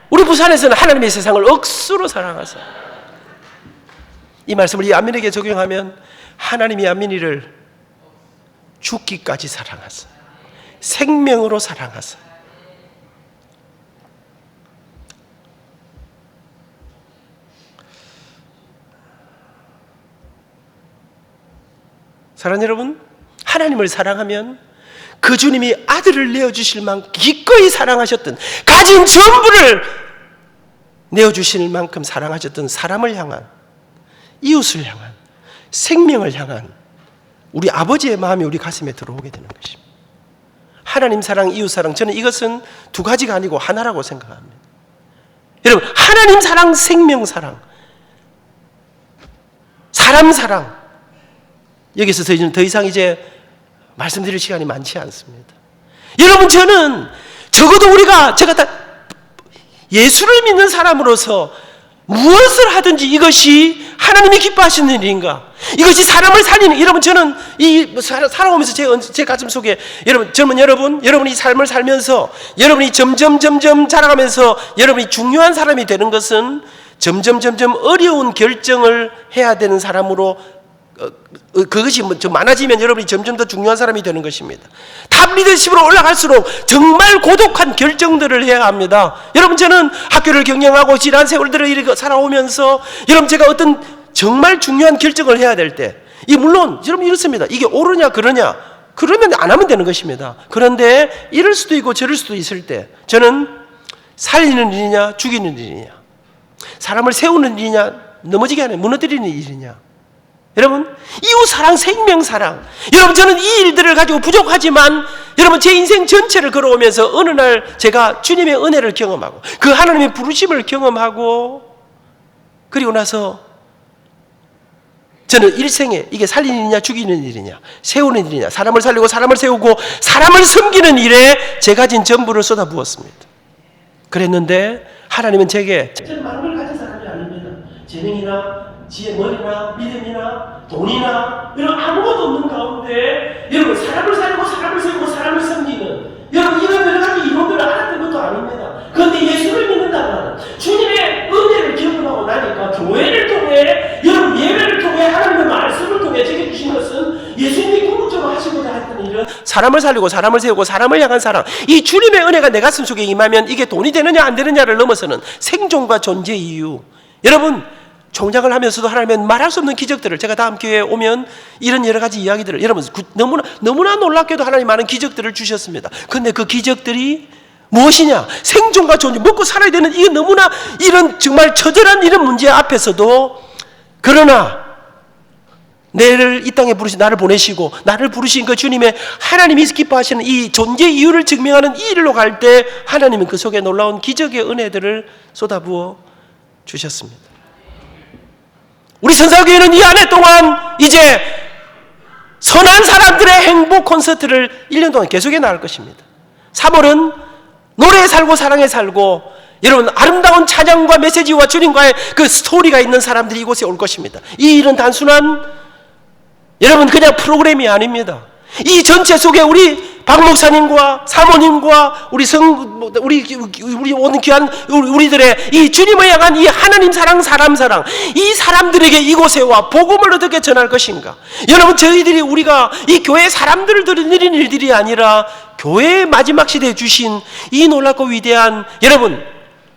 [SPEAKER 1] 우리 부산에서는 하나님의 세상을 억수로 사랑하사, 이 말씀을 이 안민에게 적용하면 하나님이 안민이를 죽기까지 사랑하사, 생명으로 사랑하사. 사랑하는 여러분, 하나님을 사랑하면 그 주님이 아들을 내어주실 만큼 기꺼이 사랑하셨던, 가진 전부를 내어주실 만큼 사랑하셨던 사람을 향한, 이웃을 향한, 생명을 향한 우리 아버지의 마음이 우리 가슴에 들어오게 되는 것입니다. 하나님 사랑, 이웃 사랑, 저는 이것은 두 가지가 아니고 하나라고 생각합니다. 여러분, 하나님 사랑, 생명 사랑, 사람 사랑, 여기서 더 이상 이제 말씀드릴 시간이 많지 않습니다. 여러분, 저는 적어도 제가 다 예수를 믿는 사람으로서 무엇을 하든지 이것이 하나님이 기뻐하시는 일인가, 이것이 사람을 살리는, 여러분, 저는 살아오면서 제 가슴 속에, 여러분, 젊은 여러분이 삶을 살면서 여러분이 점점 자라가면서 여러분이 중요한 사람이 되는 것은 점점 어려운 결정을 해야 되는 사람으로, 그것이 좀 많아지면 여러분이 점점 더 중요한 사람이 되는 것입니다. 탑 리더십으로 올라갈수록 정말 고독한 결정들을 해야 합니다. 여러분, 저는 학교를 경영하고 지난 세월들을 이렇게 살아오면서, 여러분, 제가 어떤 정말 중요한 결정을 해야 될 때, 물론 여러분 이렇습니다. 이게 옳으냐 그러냐, 그러면 안 하면 되는 것입니다. 그런데 이럴 수도 있고 저럴 수도 있을 때, 저는 살리는 일이냐 죽이는 일이냐, 사람을 세우는 일이냐 넘어지게 하는, 무너뜨리는 일이냐, 여러분, 이웃 사랑, 생명 사랑. 여러분, 저는 이 일들을 가지고 부족하지만, 여러분, 제 인생 전체를 걸어오면서 어느 날 제가 주님의 은혜를 경험하고 그 하나님의 부르심을 경험하고, 그리고 나서 저는 일생에 이게 살리는 일이냐 죽이는 일이냐, 세우는 일이냐, 사람을 살리고 사람을 세우고 사람을 섬기는 일에 제 가진 전부를 쏟아부었습니다. 그랬는데 하나님은 제게, 저는 많은 걸 가진 사람이 아닙니다. 재능이나 지혜, 머리나 믿음이나 돈이나 이런 아무것도 없는 가운데, 여러분, 사람을 살리고 사람을 세우고 사람을 섬기는, 여러분, 이런 여러 가지 이론들을 알았던 것도 아닙니다. 그런데 예수를 믿는다면 주님의 은혜를 경험하고 나니까 교회를 통해, 여러분, 예배를 통해, 하나님의 말씀을 통해 제게 주신 것은 예수님이 궁극적으로 하시고자 했던 일은 사람을 살리고 사람을 세우고 사람을 향한 사랑, 이 주님의 은혜가 내 가슴 속에 임하면 이게 돈이 되느냐 안 되느냐를 넘어서는 생존과 존재 이유. 여러분, 총장을 하면서도 하나님은 말할 수 없는 기적들을, 제가 다음 기회에 오면 이런 여러 가지 이야기들을, 여러분, 너무나 놀랍게도 하나님 많은 기적들을 주셨습니다. 그런데 그 기적들이 무엇이냐? 생존과 존재, 먹고 살아야 되는, 이게 너무나 이런 정말 처절한 이런 문제 앞에서도, 그러나 나를 이 땅에 부르시 나를 보내시고 나를 부르신 그 주님의 하나님이 기뻐하시는 이 존재 이유를 증명하는 이 일로 갈 때 하나님은 그 속에 놀라운 기적의 은혜들을 쏟아부어 주셨습니다. 우리 선사교회는 이 한 해 동안 이제 선한 사람들의 행복 콘서트를 1년 동안 계속해 나갈 것입니다. 3월은 노래에 살고 사랑에 살고 여러분 아름다운 찬양과 메시지와 주님과의 그 스토리가 있는 사람들이 이곳에 올 것입니다. 이 일은 단순한 여러분 그냥 프로그램이 아닙니다. 이 전체 속에 우리 박 목사님과 사모님과 우리 오는 귀한 우리들의 이 주님을 향한 이 하나님 사랑, 사람 사랑, 이 사람들에게 이곳에 와 복음을 어떻게 전할 것인가? 여러분 저희들이 우리가 이 교회 사람들을 드리는 일들이 아니라 교회의 마지막 시대에 주신 이 놀랍고 위대한 여러분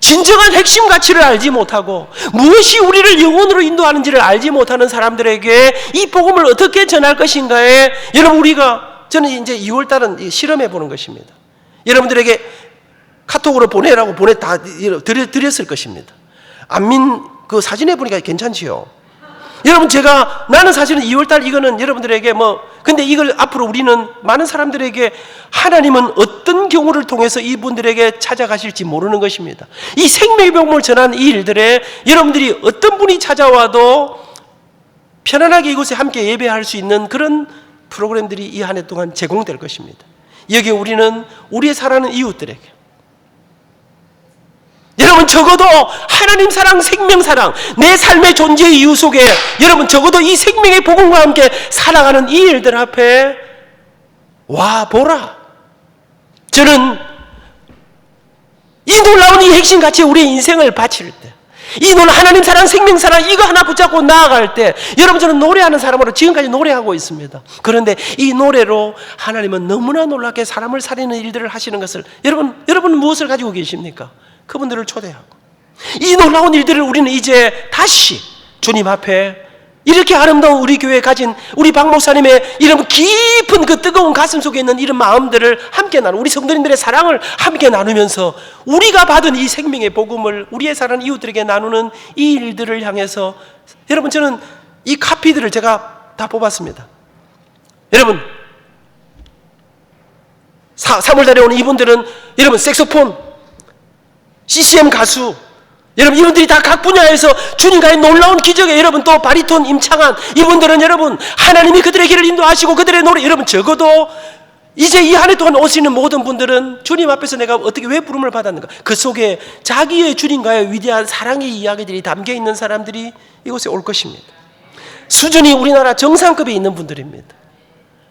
[SPEAKER 1] 진정한 핵심 가치를 알지 못하고 무엇이 우리를 영혼으로 인도하는지를 알지 못하는 사람들에게 이 복음을 어떻게 전할 것인가에 여러분 저는 이제 2월 달은 실험해 보는 것입니다. 여러분들에게 카톡으로 보내라고 다 드렸을 것입니다. 안민 그 사진에 보니까 괜찮지요. 여러분 나는 사실은 2월 달 이거는 여러분들에게 근데 이걸 앞으로 우리는 많은 사람들에게 하나님은 어떤 경우를 통해서 이분들에게 찾아가실지 모르는 것입니다. 이 생명의 복음을 전한 이 일들에 여러분들이 어떤 분이 찾아와도 편안하게 이곳에 함께 예배할 수 있는 그런 프로그램들이 이 한 해 동안 제공될 것입니다. 여기에 우리는 우리의 사랑하는 이웃들에게 여러분 적어도 하나님 사랑, 생명 사랑, 내 삶의 존재 이유 속에 여러분 적어도 이 생명의 복음과 함께 살아가는 이 일들 앞에 와 보라. 저는 이 놀라운 이 핵심 가치에 우리의 인생을 바칠 때 이 하나님 사랑, 생명 사랑 이거 하나 붙잡고 나아갈 때 여러분 저는 노래하는 사람으로 지금까지 노래하고 있습니다. 그런데 이 노래로 하나님은 너무나 놀랍게 사람을 살리는 일들을 하시는 것을 여러분 무엇을 가지고 계십니까? 그분들을 초대하고 이 놀라운 일들을 우리는 이제 다시 주님 앞에 이렇게 아름다운 우리 교회에 가진 우리 박 목사님의 이런 깊은 그 뜨거운 가슴 속에 있는 이런 마음들을 함께 우리 성도님들의 사랑을 함께 나누면서 우리가 받은 이 생명의 복음을 우리의 사랑하는 이웃들에게 나누는 이 일들을 향해서 여러분 저는 이 카피들을 제가 다 뽑았습니다. 여러분 3월달에 오는 이분들은 여러분 색소폰, CCM 가수 여러분 이분들이 다 각 분야에서 주님과의 놀라운 기적에 여러분 또 바리톤 임창한 이분들은 여러분 하나님이 그들의 길을 인도하시고 그들의 노래 여러분 적어도 이제 이 한 해 동안 오시는 모든 분들은 주님 앞에서 내가 어떻게 왜 부름을 받았는가 그 속에 자기의 주님과의 위대한 사랑의 이야기들이 담겨있는 사람들이 이곳에 올 것입니다. 수준이 우리나라 정상급에 있는 분들입니다.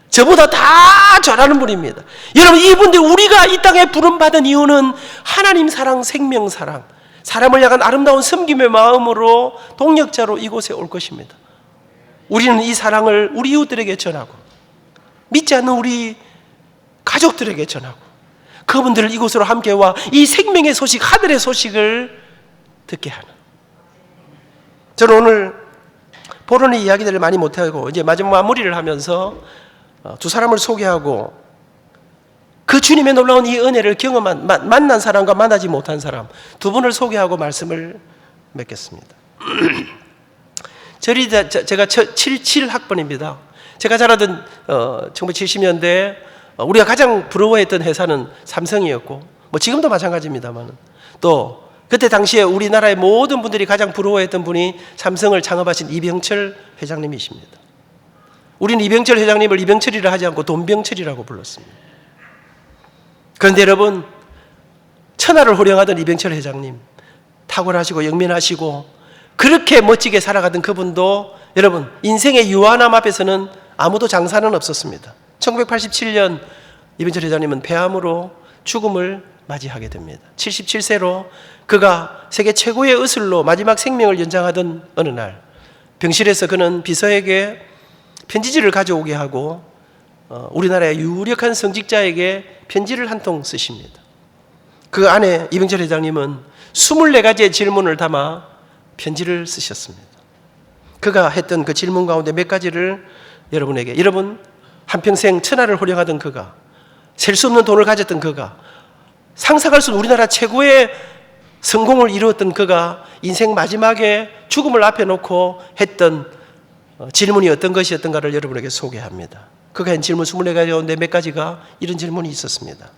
[SPEAKER 1] 저보다 다 잘하는 분입니다. 여러분 이분들 우리가 이 땅에 부름받은 이유는 하나님 사랑, 생명 사랑, 사람을 향한 아름다운 섬김의 마음으로 동역자로 이곳에 올 것입니다. 우리는 이 사랑을 우리 이웃들에게 전하고 믿지 않는 우리 가족들에게 전하고 그분들을 이곳으로 함께 와 이 생명의 소식, 하늘의 소식을 듣게 하는 저는 오늘 포론의 이야기들을 많이 못하고 이제 마지막 마무리를 하면서 두 사람을 소개하고 그 주님의 놀라운 이 은혜를 경험한 만난 사람과 만나지 못한 사람 두 분을 소개하고 말씀을 맺겠습니다. 제가 77학번입니다. 제가 자라던 1970년대에 우리가 가장 부러워했던 회사는 삼성이었고 지금도 마찬가지입니다만 또 그때 당시에 우리나라의 모든 분들이 가장 부러워했던 분이 삼성을 창업하신 이병철 회장님이십니다. 우리는 이병철 회장님을 이병철이라 하지 않고 돈병철이라고 불렀습니다. 그런데 여러분 천하를 호령하던 이병철 회장님 탁월하시고 영민하시고 그렇게 멋지게 살아가던 그분도 여러분 인생의 유한함 앞에서는 아무도 장사는 없었습니다. 1987년 이병철 회장님은 폐암으로 죽음을 맞이하게 됩니다. 77세로 그가 세계 최고의 의술로 마지막 생명을 연장하던 어느 날 병실에서 그는 비서에게 편지지를 가져오게 하고 우리나라의 유력한 성직자에게 편지를 한 통 쓰십니다. 그 안에 이병철 회장님은 24가지의 질문을 담아 편지를 쓰셨습니다. 그가 했던 그 질문 가운데 몇 가지를 여러분에게 여러분 한평생 천하를 호령하던 그가 셀 수 없는 돈을 가졌던 그가 상상할 수 없는 우리나라 최고의 성공을 이루었던 그가 인생 마지막에 죽음을 앞에 놓고 했던 질문이 어떤 것이었던가를 여러분에게 소개합니다. 그가 한 질문 24가지 가운데 몇 가지가 이런 질문이 있었습니다.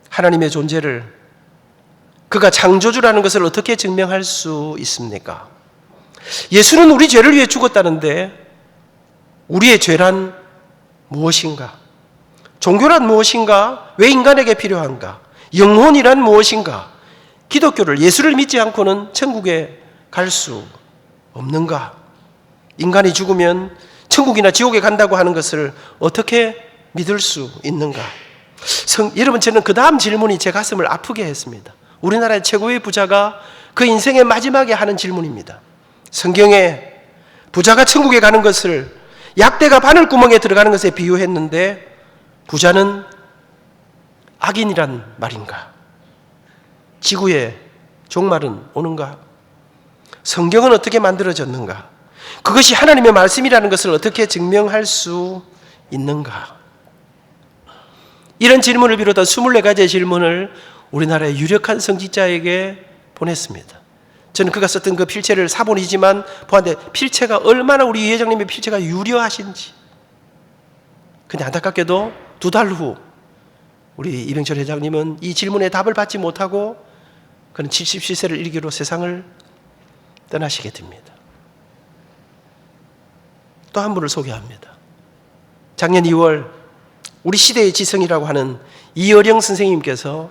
[SPEAKER 1] 하나님의 존재를, 그가 창조주라는 것을 어떻게 증명할 수 있습니까? 예수는 우리 죄를 위해 죽었다는데 우리의 죄란 무엇인가? 종교란 무엇인가? 왜 인간에게 필요한가? 영혼이란 무엇인가? 기독교를, 예수를 믿지 않고는 천국에 갈 수 없는가? 인간이 죽으면 천국이나 지옥에 간다고 하는 것을 어떻게 믿을 수 있는가? 여러분, 저는 그 다음 질문이 제 가슴을 아프게 했습니다. 우리나라의 최고의 부자가 그 인생의 마지막에 하는 질문입니다. 성경에 부자가 천국에 가는 것을 약대가 바늘구멍에 들어가는 것에 비유했는데 부자는 악인이란 말인가? 지구에 종말은 오는가? 성경은 어떻게 만들어졌는가? 그것이 하나님의 말씀이라는 것을 어떻게 증명할 수 있는가? 이런 질문을 비롯한 24가지의 질문을 우리나라의 유력한 성직자에게 보냈습니다. 저는 그가 썼던 그 필체를 사본이지만 보았는데 필체가 얼마나 우리 이 회장님의 필체가 유려하신지. 근데 안타깝게도 2달 후 우리 이병철 회장님은 이 질문에 답을 받지 못하고 그는 77세를 일기로 세상을 떠나시게 됩니다. 또 한 분을 소개합니다. 작년 2월 우리 시대의 지성이라고 하는 이어령 선생님께서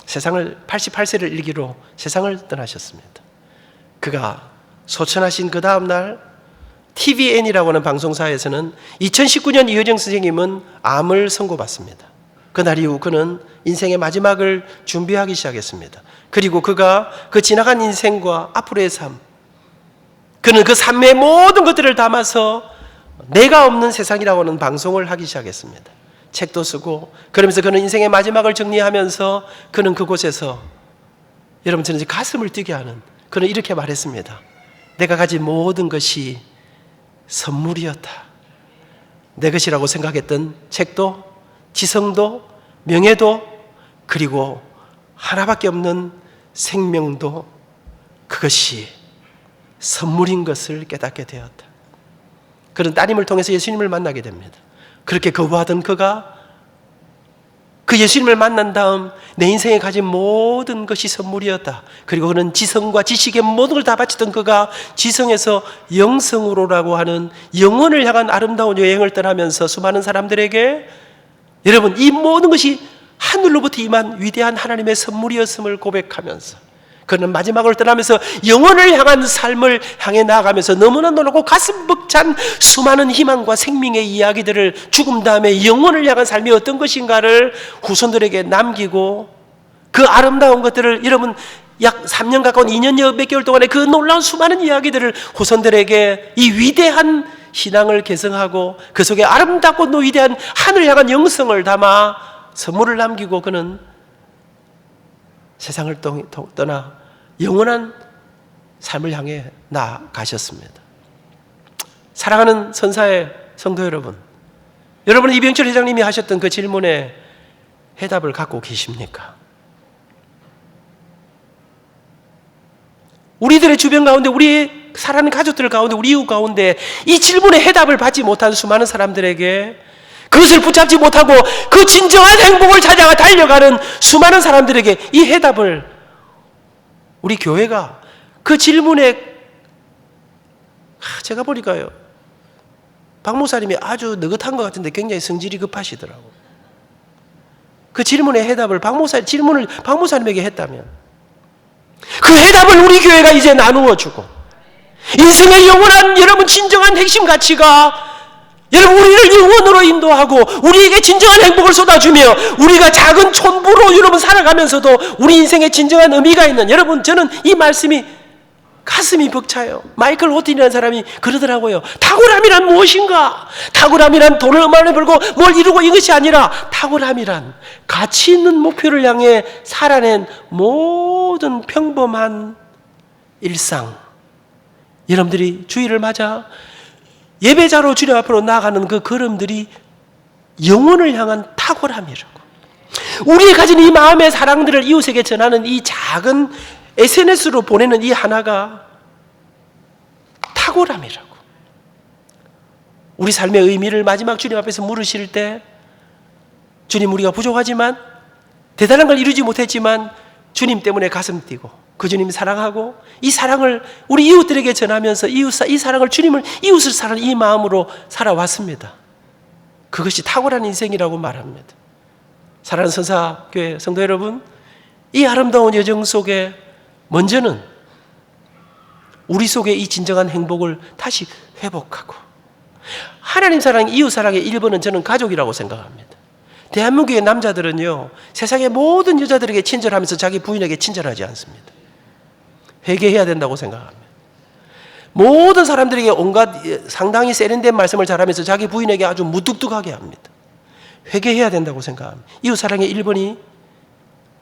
[SPEAKER 1] 세상을 88세를 일기로 세상을 떠나셨습니다. 그가 소천하신 그 다음 날 TVN이라고 하는 방송사에서는 2019년 이어령 선생님은 암을 선고받습니다. 그날 이후 그는 인생의 마지막을 준비하기 시작했습니다. 그리고 그가 그 지나간 인생과 앞으로의 삶, 그는 그 삶의 모든 것들을 담아서 내가 없는 세상이라고 하는 방송을 하기 시작했습니다. 책도 쓰고 그러면서 그는 인생의 마지막을 정리하면서 그는 그곳에서 여러분 저는 이제 가슴을 뛰게 하는 그는 이렇게 말했습니다. 내가 가진 모든 것이 선물이었다. 내 것이라고 생각했던 책도 지성도 명예도 그리고 하나밖에 없는 생명도 그것이 선물인 것을 깨닫게 되었다. 그는 따님을 통해서 예수님을 만나게 됩니다. 그렇게 거부하던 그가 그 예수님을 만난 다음 내 인생에 가진 모든 것이 선물이었다. 그리고 그는 지성과 지식의 모든 걸 다 바치던 그가 지성에서 영성으로라고 하는 영혼을 향한 아름다운 여행을 떠나면서 수많은 사람들에게 여러분 이 모든 것이 하늘로부터 임한 위대한 하나님의 선물이었음을 고백하면서 그는 마지막을 떠나면서 영혼을 향한 삶을 향해 나아가면서 너무나 놀라고 가슴 벅찬 수많은 희망과 생명의 이야기들을 죽음 다음에 영혼을 향한 삶이 어떤 것인가를 후손들에게 남기고 그 아름다운 것들을 여러분 약 3년 가까운 2년여 몇 개월 동안에 그 놀라운 수많은 이야기들을 후손들에게 이 위대한 신앙을 개성하고 그 속에 아름답고 위대한 하늘을 향한 영성을 담아 선물을 남기고 그는 세상을 떠나 영원한 삶을 향해 나아가셨습니다. 사랑하는 선사의 성도 여러분, 여러분은 이병철 회장님이 하셨던 그 질문에 해답을 갖고 계십니까? 우리들의 주변 가운데 우리 사랑하는 가족들 가운데 우리 이웃 가운데 이 질문에 해답을 받지 못한 수많은 사람들에게 그것을 붙잡지 못하고 그 진정한 행복을 찾아가 달려가는 수많은 사람들에게 이 해답을 우리 교회가 그 질문에 제가 보니까요 박 목사님이 아주 느긋한 것 같은데 굉장히 성질이 급하시더라고요. 그 질문의 해답을 질문을 박 목사님에게 했다면 그 해답을 우리 교회가 이제 나누어주고 인생의 영원한 여러분 진정한 핵심 가치가 여러분 우리를 영원으로 인도하고 우리에게 진정한 행복을 쏟아주며 우리가 작은 촌부로 여러분 살아가면서도 우리 인생에 진정한 의미가 있는 여러분 저는 이 말씀이 가슴이 벅차요. 마이클 호튼이라는 사람이 그러더라고요. 탁월함이란 무엇인가? 탁월함이란 돈을 얼마나 벌고 뭘 이루고 이것이 아니라 탁월함이란 가치 있는 목표를 향해 살아낸 모든 평범한 일상. 여러분들이 주일을 맞아 예배자로 주님 앞으로 나아가는 그 걸음들이 영혼을 향한 탁월함이라고. 우리의 가진 이 마음의 사랑들을 이웃에게 전하는 이 작은 SNS로 보내는 이 하나가 탁월함이라고. 우리 삶의 의미를 마지막 주님 앞에서 물으실 때 주님, 우리가 부족하지만 대단한 걸 이루지 못했지만 주님 때문에 가슴 뛰고 그 주님 사랑하고 이 사랑을 우리 이웃들에게 전하면서 이 사랑을 주님을 이웃을 사랑하는 이 마음으로 살아왔습니다. 그것이 탁월한 인생이라고 말합니다. 사랑하는 선사교회 성도 여러분, 이 아름다운 여정 속에 먼저는 우리 속에 이 진정한 행복을 다시 회복하고, 하나님 사랑, 이웃 사랑의 1번은 저는 가족이라고 생각합니다. 대한민국의 남자들은요, 세상의 모든 여자들에게 친절하면서 자기 부인에게 친절하지 않습니다. 회개해야 된다고 생각합니다. 모든 사람들에게 온갖 상당히 세련된 말씀을 잘하면서 자기 부인에게 아주 무뚝뚝하게 합니다. 회개해야 된다고 생각합니다. 이웃 사랑의 1번이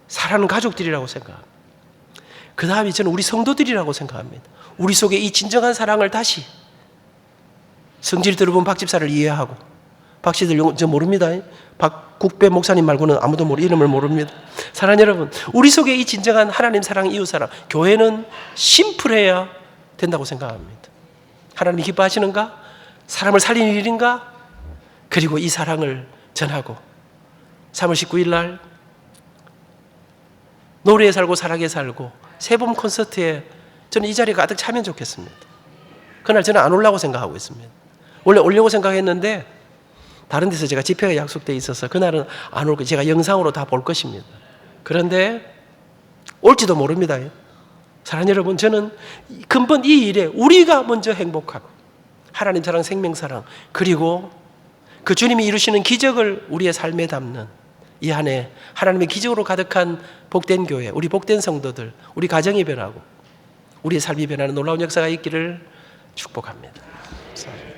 [SPEAKER 1] 사랑하는 가족들이라고 생각합니다. 그 다음에 저는 우리 성도들이라고 생각합니다. 우리 속에 이 진정한 사랑을 다시, 성질 들어본 박 집사를 이해하고, 박 씨들 저 모릅니다. 박국배 목사님 말고는 아무도 이름을 모릅니다. 사랑하는 여러분, 우리 속에 이 진정한 하나님 사랑, 이웃 사랑, 교회는 심플해야 된다고 생각합니다. 하나님이 기뻐하시는가? 사람을 살리는 일인가? 그리고 이 사랑을 전하고 3월 19일 날 노래에 살고 사랑에 살고 새봄 콘서트에 저는 이 자리에 가득 차면 좋겠습니다. 그날 저는 안 오려고 생각하고 있습니다. 원래 오려고 생각했는데 다른 데서 제가 집회가 약속돼 있어서 그날은 안 올 거예요. 제가 영상으로 다 볼 것입니다. 그런데 올지도 모릅니다. 사랑하는 여러분, 저는 근본 이 일에 우리가 먼저 행복하고 하나님 사랑, 생명 사랑, 그리고 그 주님이 이루시는 기적을 우리의 삶에 담는 이 한 해 하나님의 기적으로 가득한 복된 교회, 우리 복된 성도들, 우리 가정이 변하고 우리의 삶이 변하는 놀라운 역사가 있기를 축복합니다. 감사합니다.